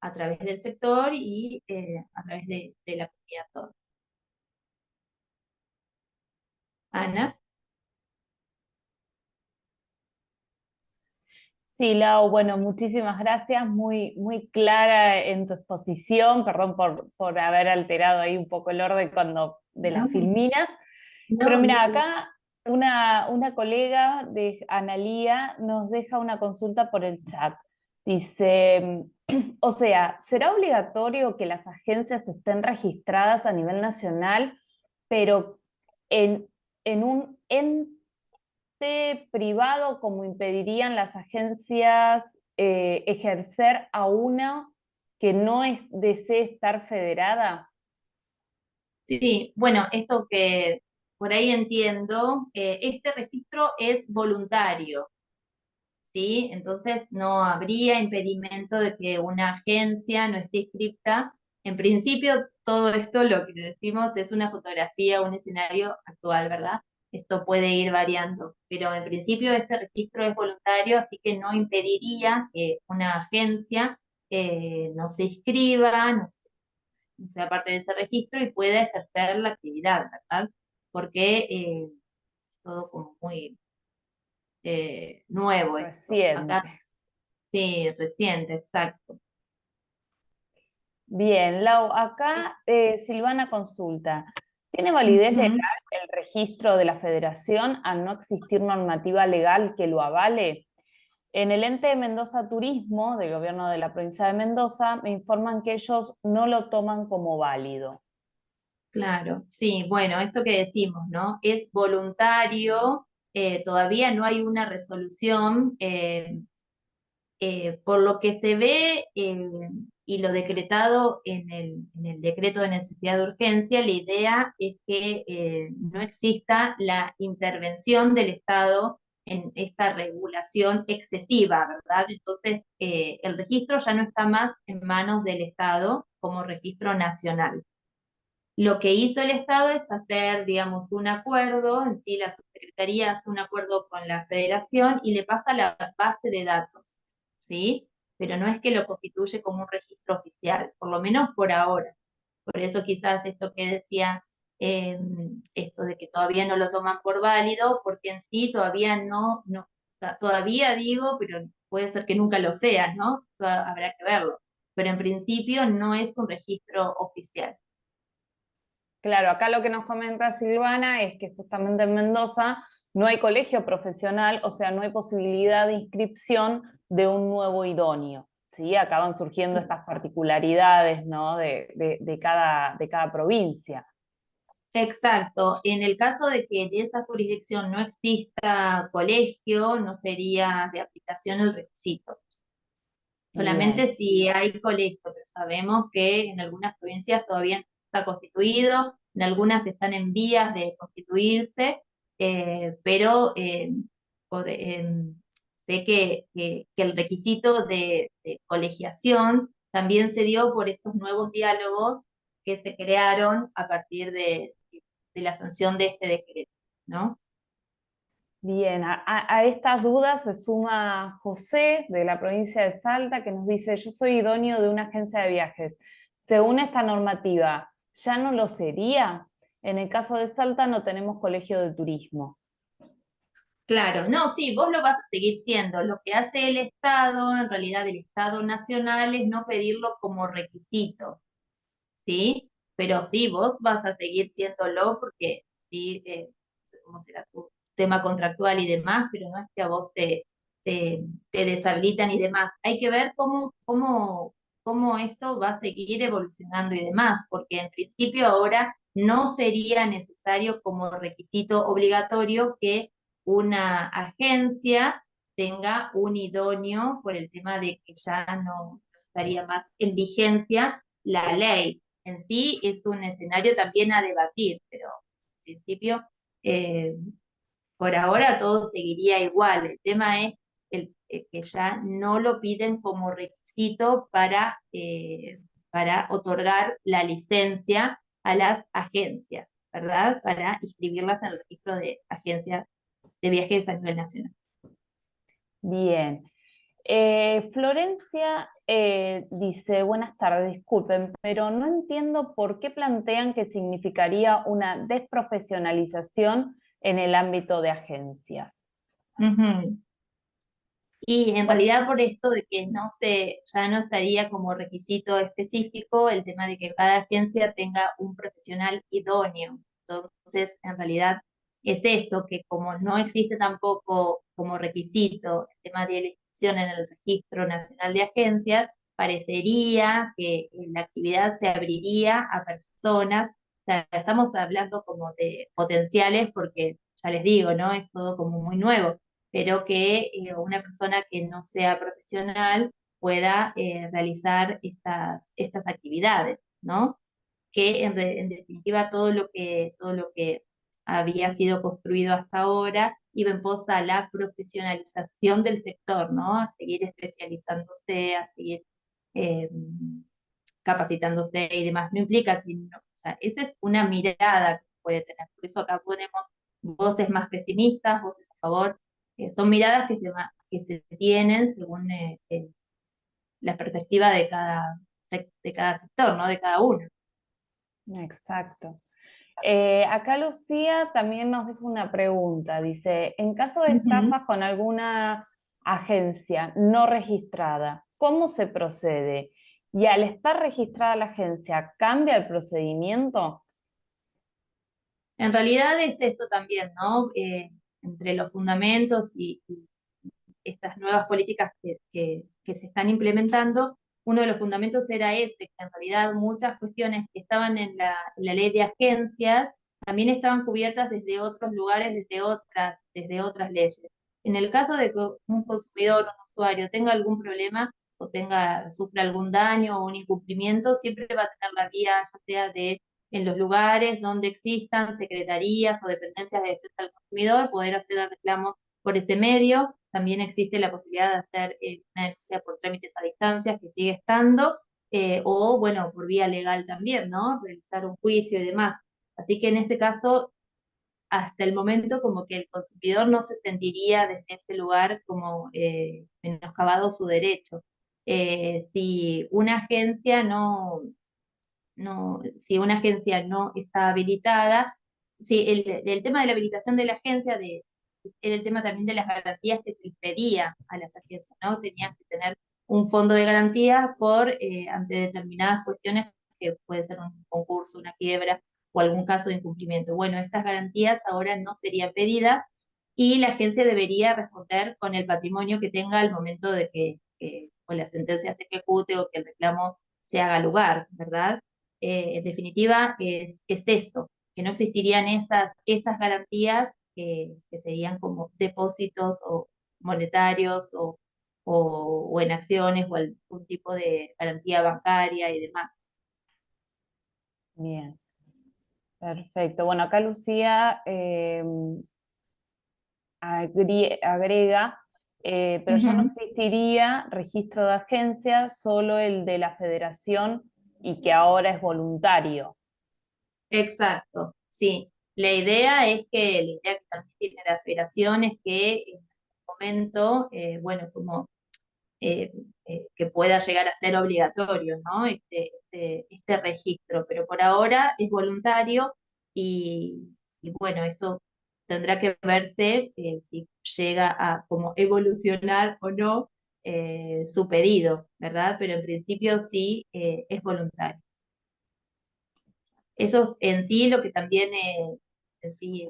a través del sector y a través de la comunidad toda. Ana. Sí, Lau, bueno, muchísimas gracias, muy clara en tu exposición, perdón por haber alterado ahí un poco el orden de No, las filminas, pero no, mira, no. acá una colega de Analía nos deja una consulta por el chat. Dice, o sea, ¿será obligatorio que las agencias estén registradas a nivel nacional, pero en, en un ente privado, como impedirían las agencias ejercer a una que no desee estar federada? Sí, bueno, esto que por ahí entiendo, este registro es voluntario, ¿sí? Entonces no habría impedimento de que una agencia no esté inscripta. En principio, todo esto lo que decimos es una fotografía, un escenario actual, ¿verdad? Esto puede ir variando, pero en principio este registro es voluntario, así que no impediría que una agencia no se inscriba, no sea parte de ese registro y pueda ejercer la actividad, ¿verdad? Porque es todo como muy nuevo esto. Acá Reciente. sí, reciente, exacto. Bien, Lau, acá Silvana consulta. ¿Tiene validez legal Ujú. el registro de la federación al no existir normativa legal que lo avale? En el ente de Mendoza Turismo, del gobierno de la provincia de Mendoza, me informan que ellos no lo toman como válido. Claro, sí, bueno, esto que decimos, ¿no? Es voluntario, todavía no hay una resolución Por lo que se ve y lo decretado en el decreto de necesidad de urgencia, la idea es que no exista la intervención del Estado en esta regulación excesiva, ¿verdad? Entonces, el registro ya no está más en manos del Estado como registro nacional. Lo que hizo el Estado es hacer, digamos, un acuerdo, en sí la subsecretaría hace un acuerdo con la Federación y le pasa la base de datos, ¿sí? Pero no es que lo constituye como un registro oficial, por lo menos por ahora. Por eso quizás esto que decía, esto de que todavía no lo toman por válido, porque en sí todavía o sea, todavía digo, pero puede ser que nunca lo sea, ¿no? Habrá que verlo. Pero en principio no es un registro oficial. Claro, acá lo que nos comenta Silvana es que justamente en Mendoza no hay colegio profesional, o sea, no hay posibilidad de inscripción de un nuevo idóneo. ¿Sí? Acaban surgiendo estas particularidades, ¿no? De cada provincia. Exacto. En el caso de que en esa jurisdicción no exista colegio, no sería de aplicación el requisito. Solamente Bien. si hay colegio, pero sabemos que en algunas provincias todavía no está constituido, en algunas están en vías de constituirse, pero sé que el requisito de colegiación también se dio por estos nuevos diálogos que se crearon a partir de la sanción de este decreto, ¿no? Bien, a estas dudas se suma José de la provincia de Salta que nos dice, yo soy idóneo de una agencia de viajes. Según esta normativa, ¿ya no lo sería? En el caso de Salta no tenemos colegio de turismo. Claro, no, sí, vos lo vas a seguir siendo. Lo que hace el Estado, en realidad el Estado nacional, es no pedirlo como requisito, ¿sí? Pero sí, vos vas a seguir siéndolo porque sí, no sé cómo será tu tema contractual y demás, pero no es que a vos te deshabilitan y demás. Hay que ver cómo esto va a seguir evolucionando y demás, porque en principio ahora no sería necesario como requisito obligatorio que una agencia tenga un idóneo por el tema de que ya no estaría más en vigencia la ley. En sí es un escenario también a debatir, pero en principio, eh, por ahora todo seguiría igual. El tema es que ya no lo piden como requisito para otorgar la licencia a las agencias, ¿verdad? Para inscribirlas en el registro de agencias de viajes a nivel nacional. Bien. Florencia dice, buenas tardes, disculpen, pero no entiendo por qué plantean que significaría una desprofesionalización en el ámbito de agencias. Ujú. Y en Bueno, realidad por esto de que ya no estaría como requisito específico el tema de que cada agencia tenga un profesional idóneo. Entonces, en realidad es esto, que como no existe tampoco como requisito el tema de la inscripción en el Registro Nacional de Agencias, parecería que la actividad se abriría a personas, o sea, estamos hablando como de potenciales porque, ya les digo, ¿no? Es todo como muy nuevo, pero que una persona que no sea profesional pueda realizar estas actividades, ¿no? Que en definitiva todo lo que había sido construido hasta ahora iba en pos a la profesionalización del sector, ¿no? A seguir especializándose, a seguir eh, capacitándose y demás. No implica que no, o sea, esa es una mirada que puede tener. Por eso acá ponemos voces más pesimistas, voces a favor. Son miradas que se tienen según la perspectiva de cada sector, ¿no? De cada uno. exacto. Acá Lucía también nos deja una pregunta. Dice, en caso de Ujú. estafas con alguna agencia no registrada, ¿cómo se procede? Y al estar registrada la agencia, ¿cambia el procedimiento? En realidad es esto también, ¿no? Entre los fundamentos y estas nuevas políticas que se están implementando, uno de los fundamentos era ese, que en realidad muchas cuestiones que estaban en la ley de agencias también estaban cubiertas desde otros lugares, desde otras leyes. En el caso de que un consumidor, un usuario tenga algún problema o sufra algún daño o un incumplimiento, siempre va a tener la vía, ya sea en los lugares donde existan secretarías o dependencias de defensa del consumidor, poder hacer el reclamo por ese medio. También existe la posibilidad de hacer una denuncia por trámites a distancia, que sigue estando, o bueno, por vía legal también, ¿no? Realizar un juicio y demás. Así que en ese caso, hasta el momento como que el consumidor no se sentiría desde ese lugar como menoscabado su derecho. Si una agencia si una agencia no está habilitada, si el tema de la habilitación de la agencia era el tema también de las garantías que se les pedía a las agencias, ¿no? Tenían que tener un fondo de garantía ante determinadas cuestiones, que puede ser un concurso, una quiebra o algún caso de incumplimiento. Bueno, estas garantías ahora no serían pedidas y la agencia debería responder con el patrimonio que tenga al momento de que o la sentencia se ejecute o que el reclamo se haga lugar, ¿verdad? En definitiva, es eso, que no existirían esas garantías que serían como depósitos o monetarios o en acciones o algún tipo de garantía bancaria y demás. Bien, perfecto. Bueno, acá Lucía agrega, pero ya no Ujú. existiría registro de agencia, solo el de la federación y que ahora es voluntario. Exacto, sí. La idea que también tiene la federación es que en algún momento, bueno, como eh, que pueda llegar a ser obligatorio, ¿no? Este registro, pero por ahora es voluntario y bueno, esto tendrá que verse si llega a como evolucionar o no su pedido, ¿verdad? Pero en principio sí es voluntario. Ellos en sí, lo que también en sí,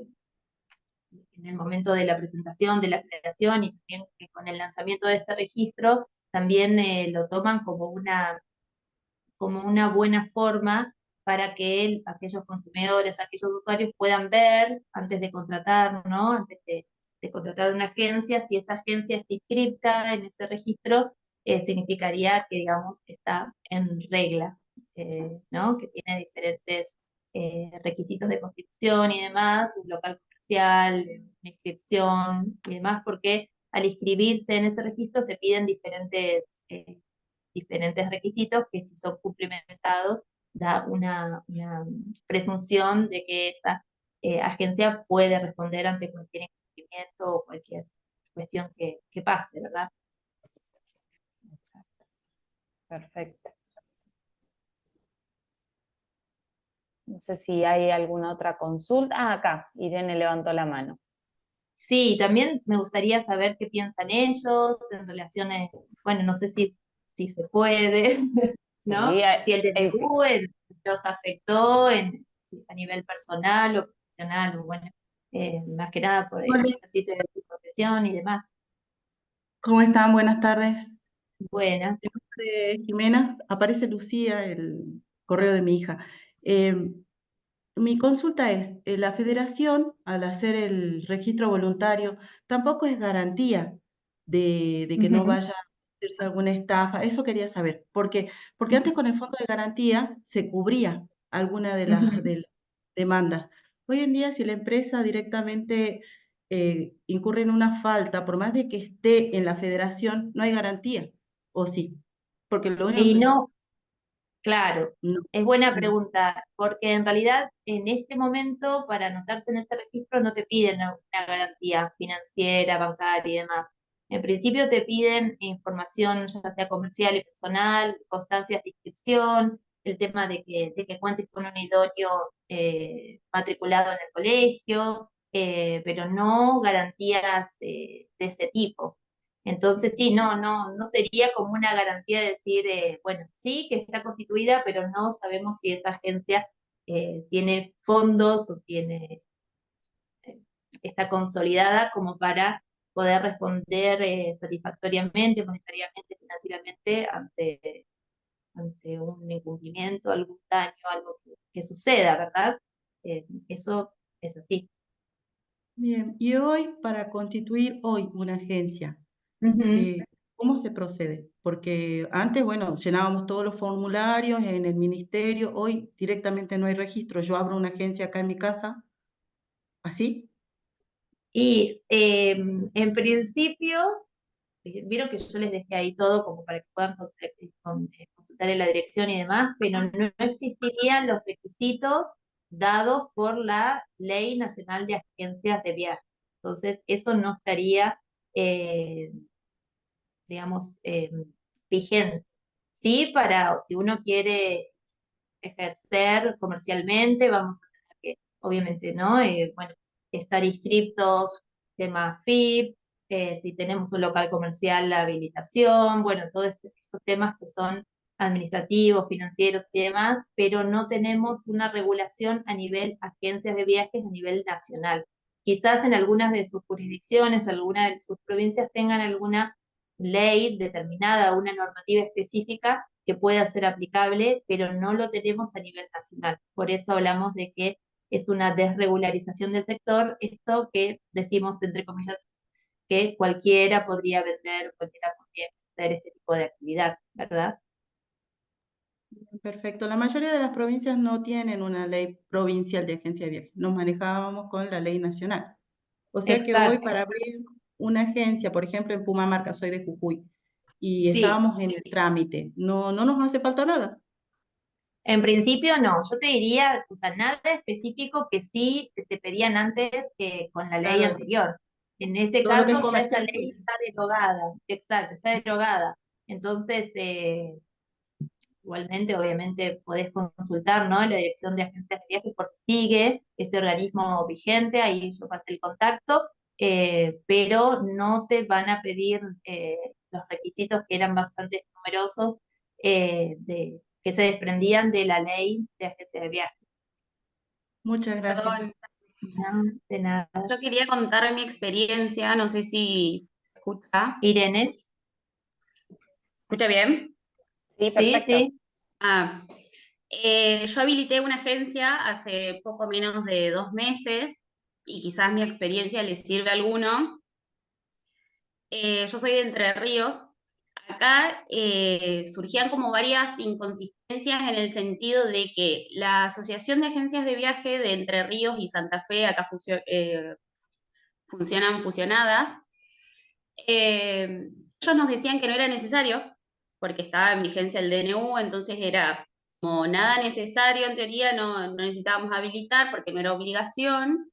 en el momento de la presentación de la creación y también con el lanzamiento de este registro, también lo toman como una buena forma para que aquellos consumidores, aquellos usuarios puedan ver antes de contratar, ¿no? Antes de contratar una agencia, si esa agencia está inscripta en ese registro, significaría que, digamos, está en regla, ¿no? Que tiene diferentes requisitos de constitución y demás, un local comercial, una inscripción y demás, porque al inscribirse en ese registro se piden diferentes requisitos que si son cumplimentados da una presunción de que esa agencia puede responder ante cualquier incumplimiento o cualquier cuestión que pase, ¿verdad? Perfecto. No sé si hay alguna otra consulta. Ah, acá, Irene levantó la mano. Sí, también me gustaría saber qué piensan ellos en relaciones, bueno, no sé si se puede, Sí, ¿no? Si el DNU los afectó a nivel personal o profesional, o bueno, más que nada por el Hola, ejercicio de su profesión y demás. ¿cómo están? Buenas tardes. Buenas. Mi nombre es Jimena, aparece Lucía, el correo de mi hija. Eh, Mi consulta es, la federación, al hacer el registro voluntario, tampoco es garantía de que no Ujú, vaya a hacerse alguna estafa. Eso quería saber. Porque antes con el fondo de garantía se cubría alguna ujú. de las demandas. Hoy en día, si la empresa directamente incurre en una falta, por más de que esté en la federación, no hay garantía. ¿O sí? Porque lo único Y que... no, claro, No, es buena no. pregunta, porque en realidad en este momento para anotarte en este registro no te piden una garantía financiera, bancaria y demás. En principio te piden información ya sea comercial y personal, constancias de inscripción, el tema de que cuentes con un idóneo matriculado en el colegio, pero no garantías de ese tipo. Entonces, sí, no sería como una garantía de decir, bueno, sí que está constituida, pero no sabemos si esa agencia tiene fondos o eh, está consolidada como para poder responder satisfactoriamente, monetariamente, financieramente ante un incumplimiento, algún daño, algo que suceda, ¿verdad? Eso es así. Bien, y hoy, para constituir hoy una agencia, Ujú. ¿Cómo se procede? Porque antes, bueno, llenábamos todos los formularios en el ministerio, hoy directamente no hay registro. Yo abro una agencia acá en mi casa, así. Y en principio, vieron que yo les dejé ahí todo como para que puedan consultar en la dirección y demás, pero no existirían los requisitos dados por la Ley Nacional de Agencias de Viaje. Entonces, eso no estaría, eh, digamos, vigente. Sí, para si uno quiere ejercer comercialmente, vamos a tener que, obviamente, ¿no? Bueno, estar inscriptos, tema FIP, si tenemos un local comercial, la habilitación, bueno, todos estos temas que son administrativos, financieros y demás, pero no tenemos una regulación a nivel agencias de viajes a nivel nacional. Quizás en algunas de sus jurisdicciones, algunas de sus provincias tengan alguna ley determinada, una normativa específica que pueda ser aplicable, pero no lo tenemos a nivel nacional. Por eso hablamos de que es una desregularización del sector, esto que decimos entre comillas que cualquiera podría vender, cualquiera podría hacer este tipo de actividad, ¿verdad? Perfecto. La mayoría de las provincias no tienen una ley provincial de agencia de viajes. Nos manejábamos con la ley nacional. O sea que hoy Exacto, para abrir una agencia, por ejemplo, en Pumamarca, soy de Jujuy, y sí. estábamos en el trámite, no nos hace falta nada. En principio no, yo te diría, o sea, nada específico que sí te pedían antes con la ley Claro, anterior. En este todo lo que es caso ya esa comercial, ley sí. está derogada, exacto, está derogada. Entonces, igualmente, obviamente, podés consultar, ¿no? La Dirección de Agencias de Viajes porque sigue ese organismo vigente, ahí yo pasé el contacto, pero no te van a pedir los requisitos que eran bastante numerosos que se desprendían de la ley de agencias de viajes. Muchas gracias. Perdón, No, de nada. yo quería contar mi experiencia, no sé si se escucha. Irene, ¿Escucha bien? Sí, sí, perfecto. sí. Ah, yo habilité una agencia hace poco menos de 2 meses y quizás mi experiencia les sirve a alguno. Yo soy de Entre Ríos. Acá surgían como varias inconsistencias en el sentido de que la Asociación de Agencias de Viaje de Entre Ríos y Santa Fe acá funcionan fusionadas. Ellos nos decían que no era necesario, porque estaba en vigencia el DNU, entonces era como nada necesario, en teoría no necesitábamos habilitar porque no era obligación,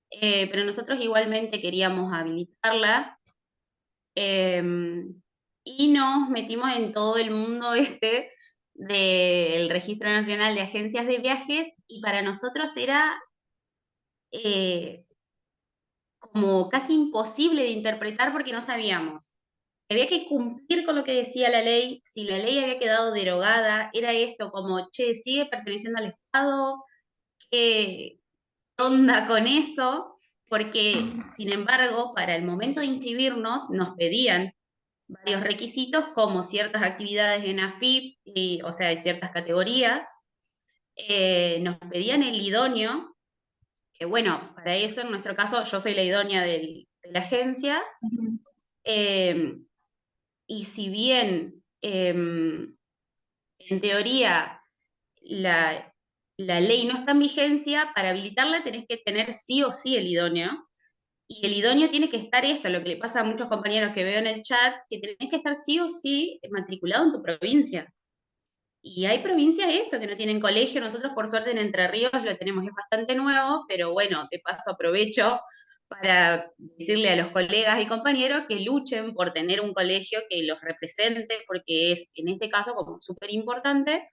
pero nosotros igualmente queríamos habilitarla, eh, y nos metimos en todo el mundo este del Registro Nacional de Agencias de Viajes, y para nosotros era eh, como casi imposible de interpretar porque no sabíamos. Había que cumplir con lo que decía la ley, si la ley había quedado derogada, era esto como, che, sigue perteneciendo al Estado, ¿qué onda con eso? Porque, sin embargo, para el momento de inscribirnos nos pedían varios requisitos como ciertas actividades en AFIP, o sea, de ciertas categorías, nos pedían el idóneo, que bueno, para eso en nuestro caso yo soy la idónea de la agencia, eh, y si bien en teoría la ley no está en vigencia, para habilitarla tenés que tener sí o sí el idóneo. Y el idóneo tiene que estar esto, lo que le pasa a muchos compañeros que veo en el chat, que tenés que estar sí o sí matriculado en tu provincia. Y hay provincias esto que no tienen colegio, nosotros por suerte en Entre Ríos lo tenemos, es bastante nuevo, pero bueno, de paso aprovecho para decirle a los colegas y compañeros que luchen por tener un colegio que los represente, porque es en este caso como súper importante.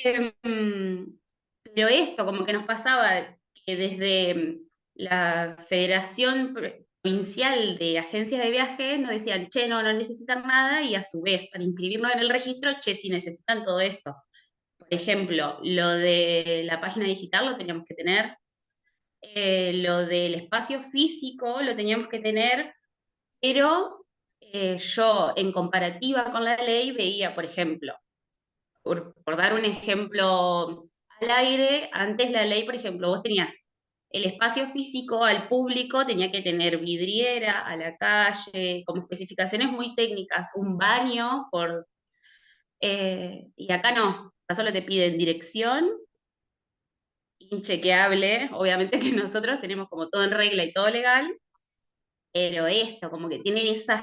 Pero esto, como que nos pasaba que desde la Federación Provincial de Agencias de Viaje nos decían, che, no necesitan nada, y a su vez, para inscribirnos en el registro, che, sí necesitan todo esto. Por ejemplo, lo de la página digital lo teníamos que tener, lo del espacio físico lo teníamos que tener, pero yo en comparativa con la ley veía, por ejemplo, por dar un ejemplo al aire, antes la ley, por ejemplo, vos tenías el espacio físico al público tenía que tener vidriera a la calle, como especificaciones muy técnicas, un baño, y acá no, acá solo te piden dirección, inchequeable, obviamente que nosotros tenemos como todo en regla y todo legal, pero esto, como que tiene esos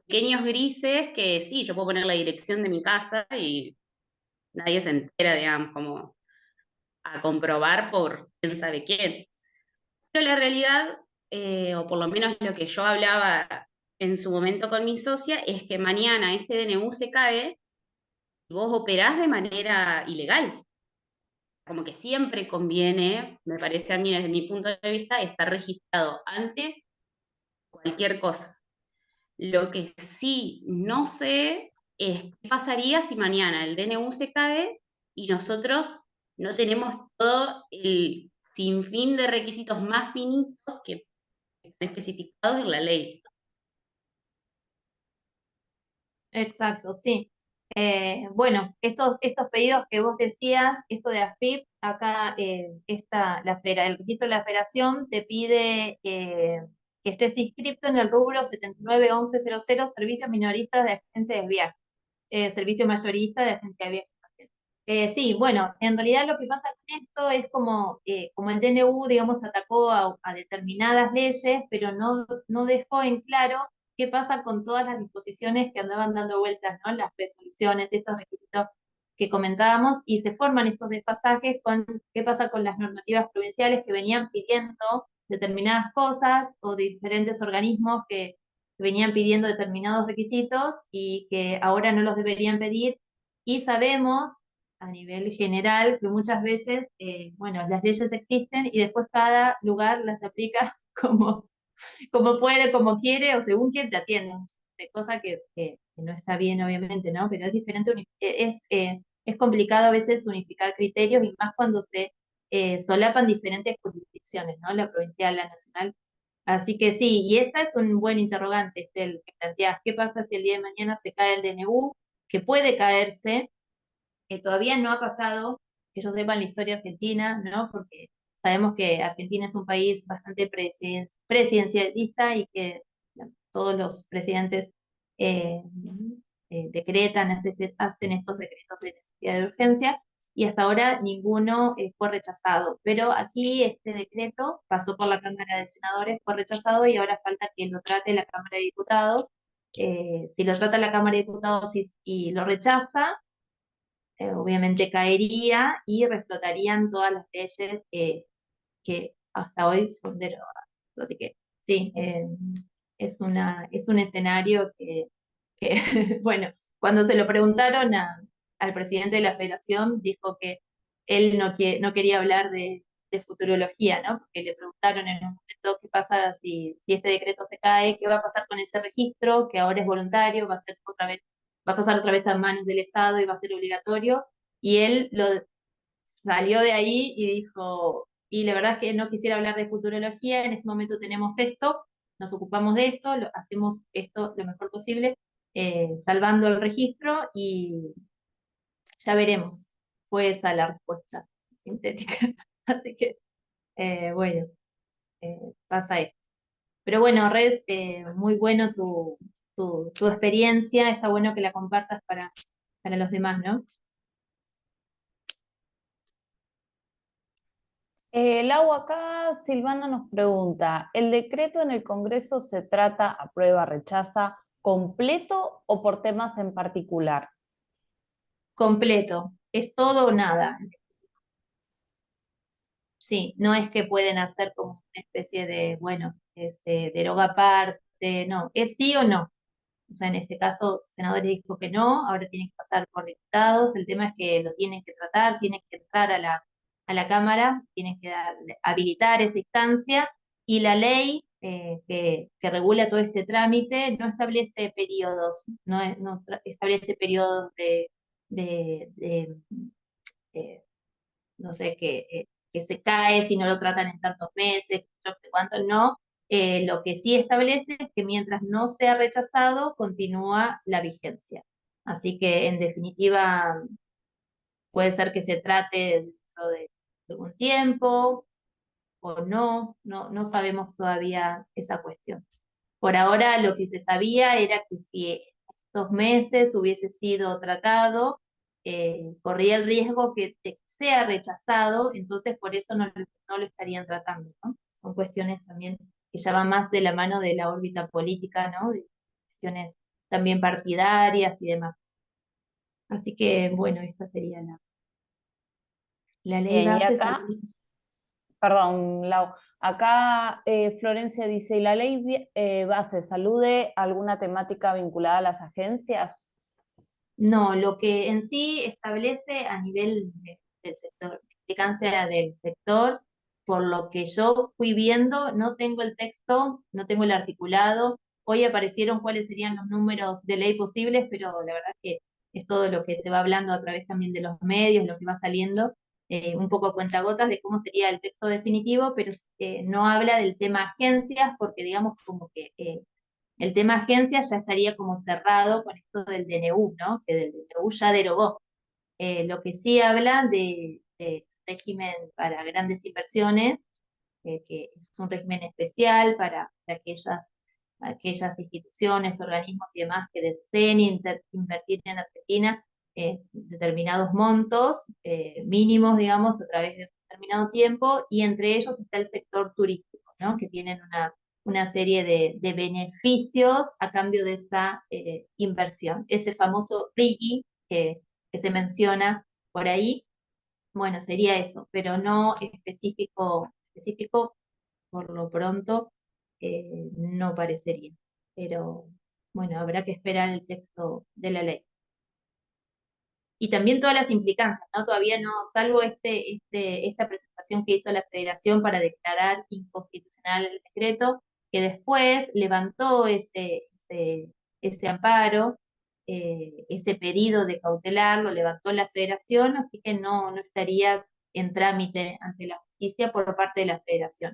pequeños grises que sí, yo puedo poner la dirección de mi casa y nadie se entera, digamos, como a comprobar por quién sabe quién. Pero la realidad, o por lo menos lo que yo hablaba en su momento con mi socia, es que mañana este DNU se cae y vos operás de manera ilegal. Como que siempre conviene, me parece a mí desde mi punto de vista, estar registrado ante cualquier cosa. Lo que sí no sé es qué pasaría si mañana el DNU se cae y nosotros no tenemos todo el sinfín de requisitos más finitos que están especificados en la ley. Exacto, sí. Bueno, estos pedidos que vos decías, esto de AFIP, acá el registro de la federación te pide que estés inscrito en el rubro 791100, servicios minoristas de agencia de viajes, servicio mayorista de agencia de viajes. Sí, bueno, en realidad lo que pasa con esto es como el DNU, digamos, atacó a determinadas leyes, pero no dejó en claro qué pasa con todas las disposiciones que andaban dando vueltas, ¿no? Las resoluciones, estos requisitos que comentábamos, y se forman estos desfasajes con qué pasa con las normativas provinciales que venían pidiendo determinadas cosas, o diferentes organismos que venían pidiendo determinados requisitos y que ahora no los deberían pedir, y sabemos a nivel general que muchas veces, bueno, las leyes existen y después cada lugar las aplica como puede, como quiere o según quien te atiende, de cosa que no está bien obviamente, ¿no? Pero es diferente, es complicado a veces unificar criterios y más cuando se solapan diferentes jurisdicciones, ¿no? La provincial, la nacional. Así que sí, y esta es un buen interrogante, Estel, que planteas, ¿qué pasa si el día de mañana se cae el DNU? Que puede caerse, que todavía no ha pasado, que yo sepa en la historia argentina, ¿no? Porque sabemos que Argentina es un país bastante presidencialista y que todos los presidentes eh, decretan, hacen estos decretos de necesidad de urgencia, y hasta ahora ninguno fue rechazado. Pero aquí este decreto pasó por la Cámara de Senadores, fue rechazado y ahora falta que lo trate la Cámara de Diputados. Si lo trata la Cámara de Diputados y lo rechaza, obviamente caería y reflotarían todas las leyes que hasta hoy son derogadas. Así que sí, es un escenario que bueno, cuando se lo preguntaron al presidente de la federación, dijo que él no quería hablar de futurología, ¿no? Porque le preguntaron en un momento qué pasa si este decreto se cae, qué va a pasar con ese registro, que ahora es voluntario, va a pasar otra vez a manos del Estado y va a ser obligatorio. Y él salió de ahí y dijo, y la verdad es que no quisiera hablar de futurología, en este momento tenemos esto, nos ocupamos de esto, hacemos esto lo mejor posible, salvando el registro y ya veremos. Fue esa la respuesta sintética. Así que, bueno, pasa esto. Pero bueno, Red, muy bueno tu experiencia, está bueno que la compartas para los demás, ¿no? Lau, acá Silvana nos pregunta, ¿el decreto en el Congreso se trata aprueba, rechaza, completo o por temas en particular? Completo, es todo o nada. Sí, no es que pueden hacer como una especie de, bueno, deroga aparte, no, es sí o no. O sea, en este caso, el senador dijo que no, ahora tienen que pasar por diputados, el tema es que lo tienen que tratar, tienen que entrar a la Cámara, tienen que habilitar esa instancia, y la ley que regula todo este trámite no establece periodos, no establece periodos de no sé, que se cae si no lo tratan en tantos meses, no sé cuánto, no. Lo que sí establece es que mientras no sea rechazado, continúa la vigencia. Así que, en definitiva, puede ser que se trate dentro de algún tiempo, o no sabemos todavía esa cuestión. Por ahora lo que se sabía era que si estos meses hubiese sido tratado, corría el riesgo que sea rechazado, entonces por eso no lo estarían tratando, ¿no? Son cuestiones también que ya van más de la mano de la órbita política, ¿no? De cuestiones también partidarias y demás. Así que, bueno, esta sería la ley Bien, y base. acá, perdón, Lau, acá Florencia dice, ¿y la ley base salude alguna temática vinculada a las agencias? No, lo que en sí establece a nivel del sector, implicancia del sector, por lo que yo fui viendo, no tengo el texto, no tengo el articulado. Hoy aparecieron cuáles serían los números de ley posibles, pero la verdad que es todo lo que se va hablando a través también de los medios, lo que va saliendo, un poco a cuentagotas de cómo sería el texto definitivo, pero no habla del tema agencias, porque digamos como que el tema agencia ya estaría como cerrado con esto del DNU, ¿no? Que del DNU ya derogó. Lo que sí habla de régimen para grandes inversiones, que es un régimen especial para aquellas instituciones, organismos y demás que deseen invertir en Argentina determinados montos mínimos, digamos, a través de un determinado tiempo, y entre ellos está el sector turístico, ¿no? Que tienen una serie de beneficios a cambio de esa inversión. Ese famoso RIGI que se menciona por ahí, bueno, sería eso, pero no específico por lo pronto no parecería. Pero bueno, habrá que esperar el texto de la ley. Y también todas las implicancias, ¿no? Todavía no, salvo esta presentación que hizo la Federación para declarar inconstitucional el decreto, que después levantó ese amparo, ese pedido de cautelar, lo levantó la Federación, así que no estaría en trámite ante la justicia por parte de la Federación.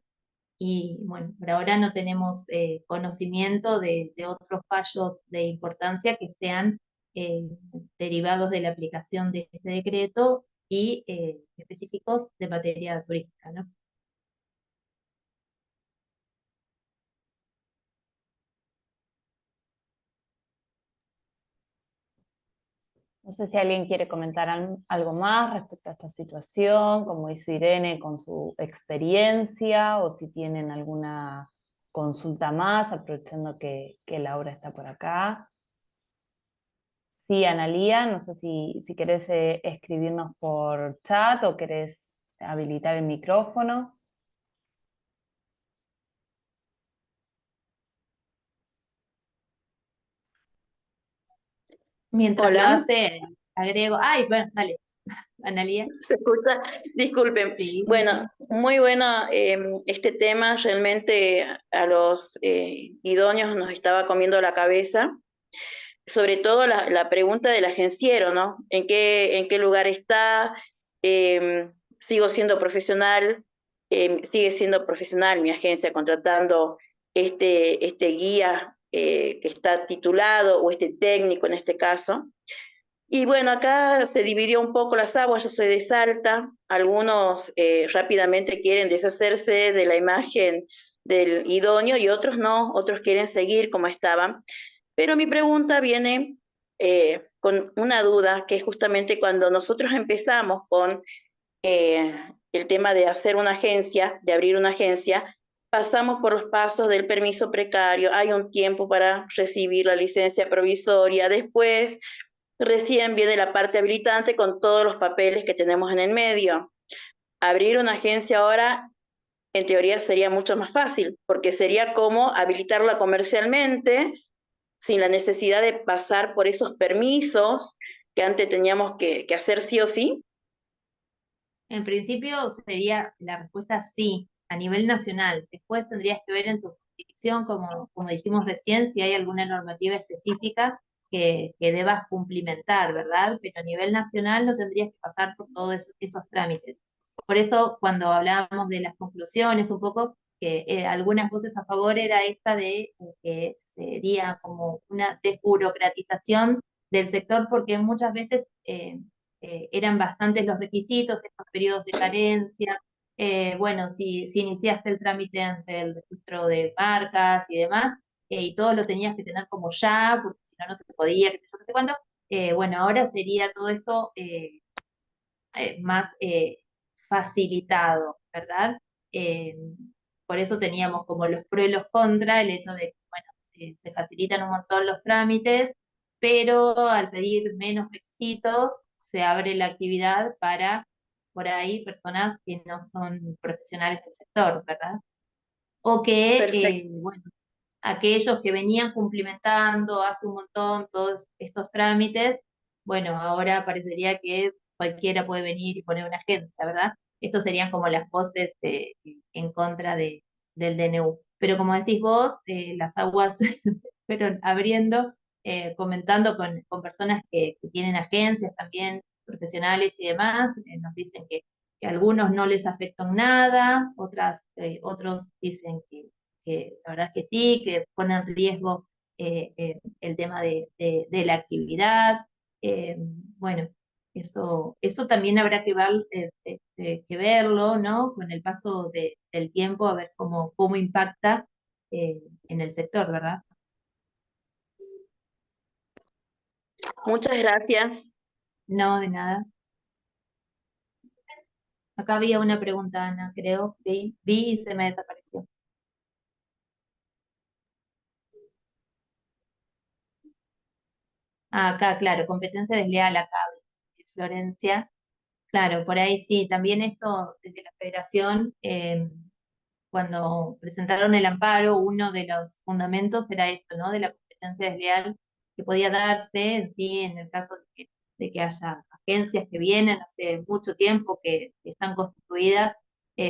Y bueno, por ahora no tenemos conocimiento de otros fallos de importancia que sean eh, derivados de la aplicación de este decreto y específicos de materia turística, ¿no? No sé si alguien quiere comentar algo más respecto a esta situación, como hizo Irene con su experiencia, o si tienen alguna consulta más, aprovechando que Laura está por acá. Sí, Analía, no sé si querés escribirnos por chat o querés habilitar el micrófono. Mientras lo Hola, hace, agrego, ay, bueno, dale, Analía. ¿se escucha? Disculpen. Sí. Bueno, muy bueno este tema, realmente a los idóneos nos estaba comiendo la cabeza, sobre todo la pregunta del agenciero, ¿no? En qué lugar está? ¿Sigo siendo profesional? ¿Sigue siendo profesional mi agencia contratando este guía que está titulado o este técnico en este caso? Y bueno, acá se dividió un poco las aguas, yo soy de Salta, algunos rápidamente quieren deshacerse de la imagen del idóneo y otros no, otros quieren seguir como estaban. Pero mi pregunta viene con una duda, que es justamente cuando nosotros empezamos con el tema de hacer una agencia, de abrir una agencia, pasamos por los pasos del permiso precario, hay un tiempo para recibir la licencia provisoria, después recién viene la parte habilitante con todos los papeles que tenemos en el medio. Abrir una agencia ahora, en teoría, sería mucho más fácil, porque sería como habilitarla comercialmente sin la necesidad de pasar por esos permisos que antes teníamos que hacer sí o sí. En principio sería la respuesta sí, a nivel nacional. Después tendrías que ver en tu jurisdicción, como dijimos recién, si hay alguna normativa específica que debas cumplimentar, ¿verdad? Pero a nivel nacional no tendrías que pasar por todos esos trámites. Por eso, cuando hablábamos de las conclusiones, un poco, que algunas voces a favor era esta de que sería como una desburocratización del sector, porque muchas veces eran bastantes los requisitos, estos periodos de carencia, bueno, si iniciaste el trámite ante el registro de marcas y demás, y todo lo tenías que tener como ya, porque si no, no se podía, que sé yo, no sé cuánto, bueno, ahora sería todo esto más facilitado, ¿verdad? Eh, por eso teníamos como los pros y los contras, el hecho de que, bueno, se facilitan un montón los trámites, pero al pedir menos requisitos, se abre la actividad para, por ahí, personas que no son profesionales del sector, ¿verdad? O que, Perfecto. bueno, aquellos que venían cumplimentando hace un montón todos estos trámites, bueno, ahora parecería que cualquiera puede venir y poner una agencia, ¿verdad? Estos serían como las voces en contra del DNU. Pero como decís vos, las aguas se fueron abriendo, comentando con personas que tienen agencias también profesionales y demás, nos dicen que a algunos no les afectó en nada, otros dicen que la verdad es que sí, que pone en riesgo el tema de la actividad. Bueno, eso también habrá que verlo, ¿no? Con el paso del tiempo, a ver cómo impacta en el sector, ¿verdad? Muchas gracias. No, de nada. Acá había una pregunta, Ana, creo. Vi y se me desapareció. Acá, claro, competencia desleal acá, Florencia. Claro, por ahí sí, también esto desde la federación, cuando presentaron el amparo, uno de los fundamentos era esto, ¿no? De la competencia desleal que podía darse en sí en el caso de que haya agencias que vienen hace mucho tiempo, que están constituidas,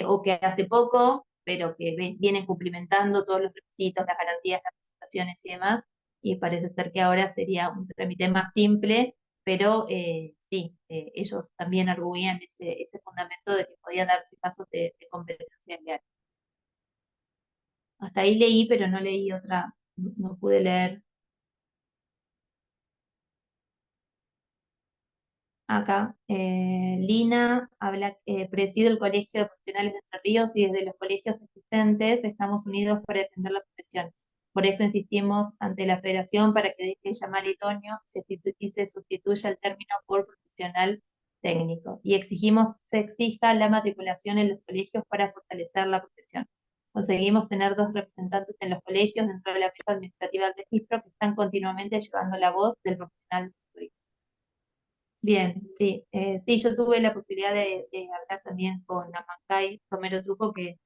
o que hace poco, pero que vienen cumplimentando todos los requisitos, las garantías, las presentaciones y demás, y parece ser que ahora sería un trámite más simple, pero sí, ellos también arguían ese fundamento de que podía darse casos de competencia desleal. Hasta ahí leí, pero no leí otra, no pude leer acá. Lina habla, preside el Colegio de Profesionales de Entre Ríos y desde los colegios existentes estamos unidos para defender la profesión. Por eso insistimos ante la Federación para que deje de llamar idóneo y se sustituya el término por profesional técnico. Y exigimos se exija la matriculación en los colegios para fortalecer la profesión. Conseguimos tener 2 representantes en los colegios dentro de la mesa administrativa del registro que están continuamente llevando la voz del profesional del turismo. Bien, sí, sí, yo tuve la posibilidad de hablar también con Amancay Romero Truco, que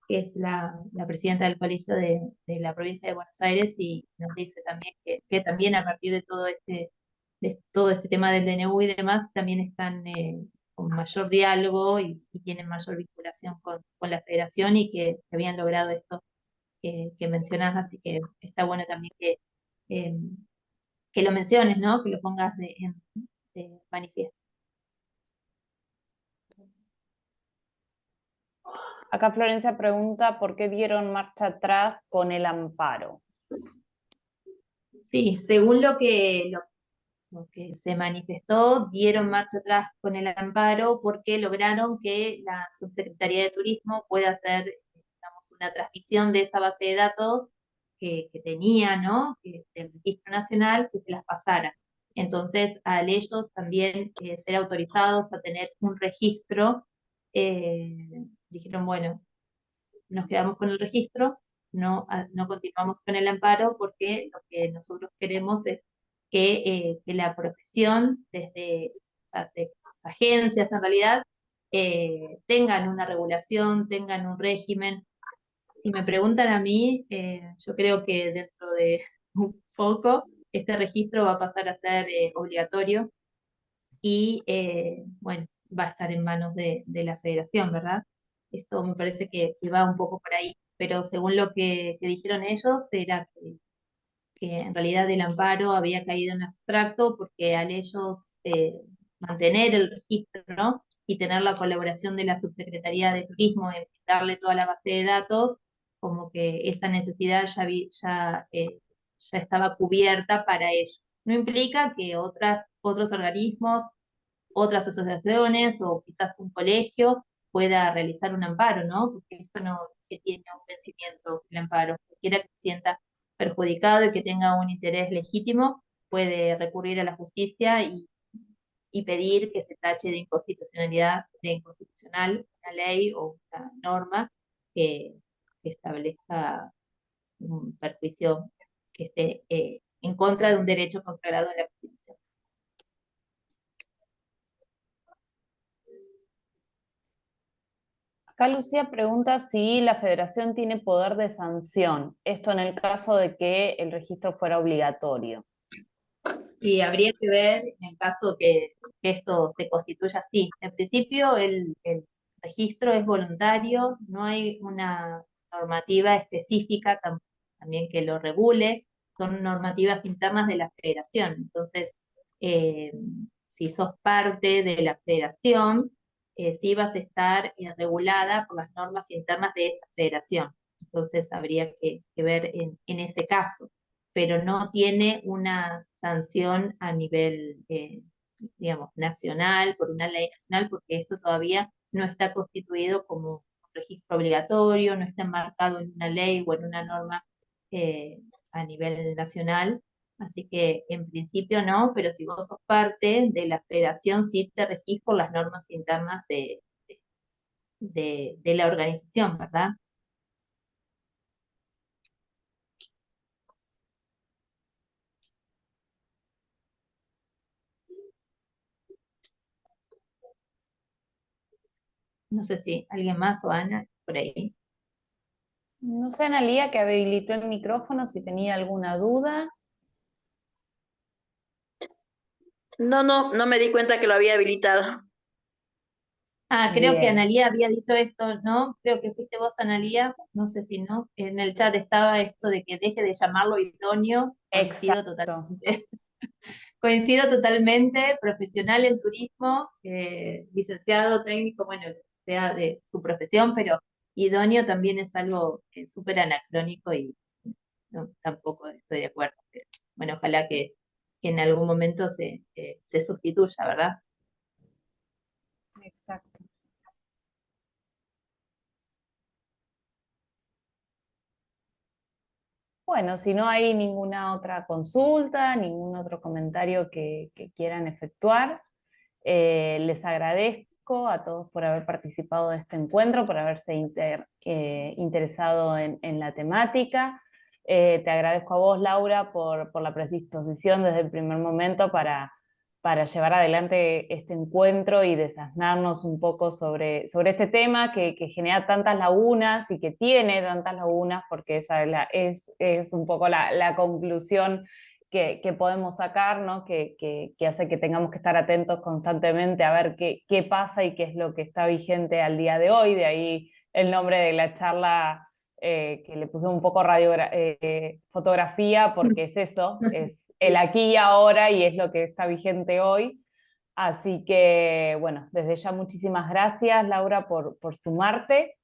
es la presidenta del colegio de la provincia de Buenos Aires, y nos dice también que también a partir de todo este tema del DNU y demás, también están con mayor diálogo y tienen mayor vinculación con la federación y que habían logrado esto que mencionás, así que está bueno también eh, que lo menciones, ¿no? Que lo pongas de manifiesto. Acá Florencia pregunta por qué dieron marcha atrás con el amparo. Sí, según lo que se manifestó, dieron marcha atrás con el amparo porque lograron que la Subsecretaría de Turismo pueda hacer, digamos, una transmisión de esa base de datos que tenía, ¿no? Del Registro Nacional, que se las pasara. Entonces, al ellos también ser autorizados a tener un registro, dijeron, bueno, nos quedamos con el registro, no continuamos con el amparo porque lo que nosotros queremos es que la profesión, desde o sea, de las agencias en realidad, tengan una regulación, tengan un régimen. Si me preguntan a mí, yo creo que dentro de un poco este registro va a pasar a ser obligatorio y bueno, va a estar en manos de la federación, ¿verdad? Esto me parece que va un poco por ahí, pero según lo que dijeron ellos, era que en realidad el amparo había caído en abstracto porque al ellos mantener el registro, ¿no? Y tener la colaboración de la Subsecretaría de Turismo y darle toda la base de datos, como que esa necesidad ya estaba cubierta para ellos. No implica que otros organismos, otras asociaciones o quizás un colegio pueda realizar un amparo, ¿no? Porque esto no que tiene un vencimiento, el amparo. Cualquiera que se sienta perjudicado y que tenga un interés legítimo puede recurrir a la justicia y pedir que se tache de inconstitucionalidad, de inconstitucional una ley o una norma que establezca un perjuicio que esté en contra de un derecho consagrado en la Constitución. Acá Lucía pregunta si la federación tiene poder de sanción, esto en el caso de que el registro fuera obligatorio. Y habría que ver en el caso que esto se constituya así. En principio el registro es voluntario, no hay una normativa específica también que lo regule, son normativas internas de la federación. Entonces, si sos parte de la federación, sí vas a estar regulada por las normas internas de esa federación. Entonces habría que ver en ese caso, pero no tiene una sanción a nivel, digamos, nacional, por una ley nacional, porque esto todavía no está constituido como un registro obligatorio, no está enmarcado en una ley o en una norma a nivel nacional. Así que en principio no, pero si vos sos parte de la federación, sí te regís por las normas internas de la organización, ¿verdad? No sé si alguien más o Ana, por ahí. No sé, Analía, que habilitó el micrófono, si tenía alguna duda. No me di cuenta que lo había habilitado. Ah, creo que Bien. Analía había dicho esto, ¿no? Creo que fuiste vos, Analía, no sé si no. En el chat estaba esto de que deje de llamarlo idóneo. Coincido Exacto. totalmente. Coincido totalmente, profesional en turismo, licenciado técnico, bueno, sea de su profesión, pero idóneo también es algo súper anacrónico y no, tampoco estoy de acuerdo. Pero, bueno, ojalá que en algún momento se sustituya, ¿verdad? Exacto. Bueno, si no hay ninguna otra consulta, ningún otro comentario que quieran efectuar, les agradezco a todos por haber participado de este encuentro, por haberse interesado en la temática. Te agradezco a vos, Laura, por la predisposición desde el primer momento para llevar adelante este encuentro y desasnarnos un poco sobre este tema que genera tantas lagunas y que tiene tantas lagunas, porque esa es un poco la conclusión que podemos sacar, ¿no? que hace que tengamos que estar atentos constantemente a ver qué pasa y qué es lo que está vigente al día de hoy. De ahí el nombre de la charla, que le puse un poco fotografía, porque es eso, es el aquí y ahora y es lo que está vigente hoy. Así que, bueno, desde ya muchísimas gracias, Laura, por sumarte.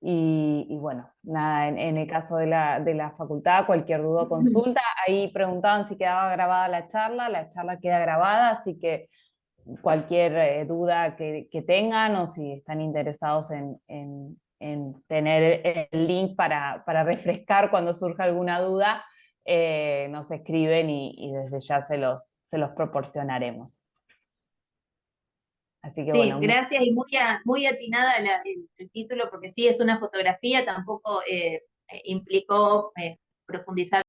Y bueno, nada, en el caso de la facultad, cualquier duda o consulta, ahí preguntaban si quedaba grabada la charla queda grabada, así que cualquier duda que tengan o si están interesados en tener el link para refrescar cuando surja alguna duda, nos escriben y desde ya se los proporcionaremos. Así que Sí, bueno. gracias y muy atinada el título, porque sí es una fotografía, tampoco implicó profundizar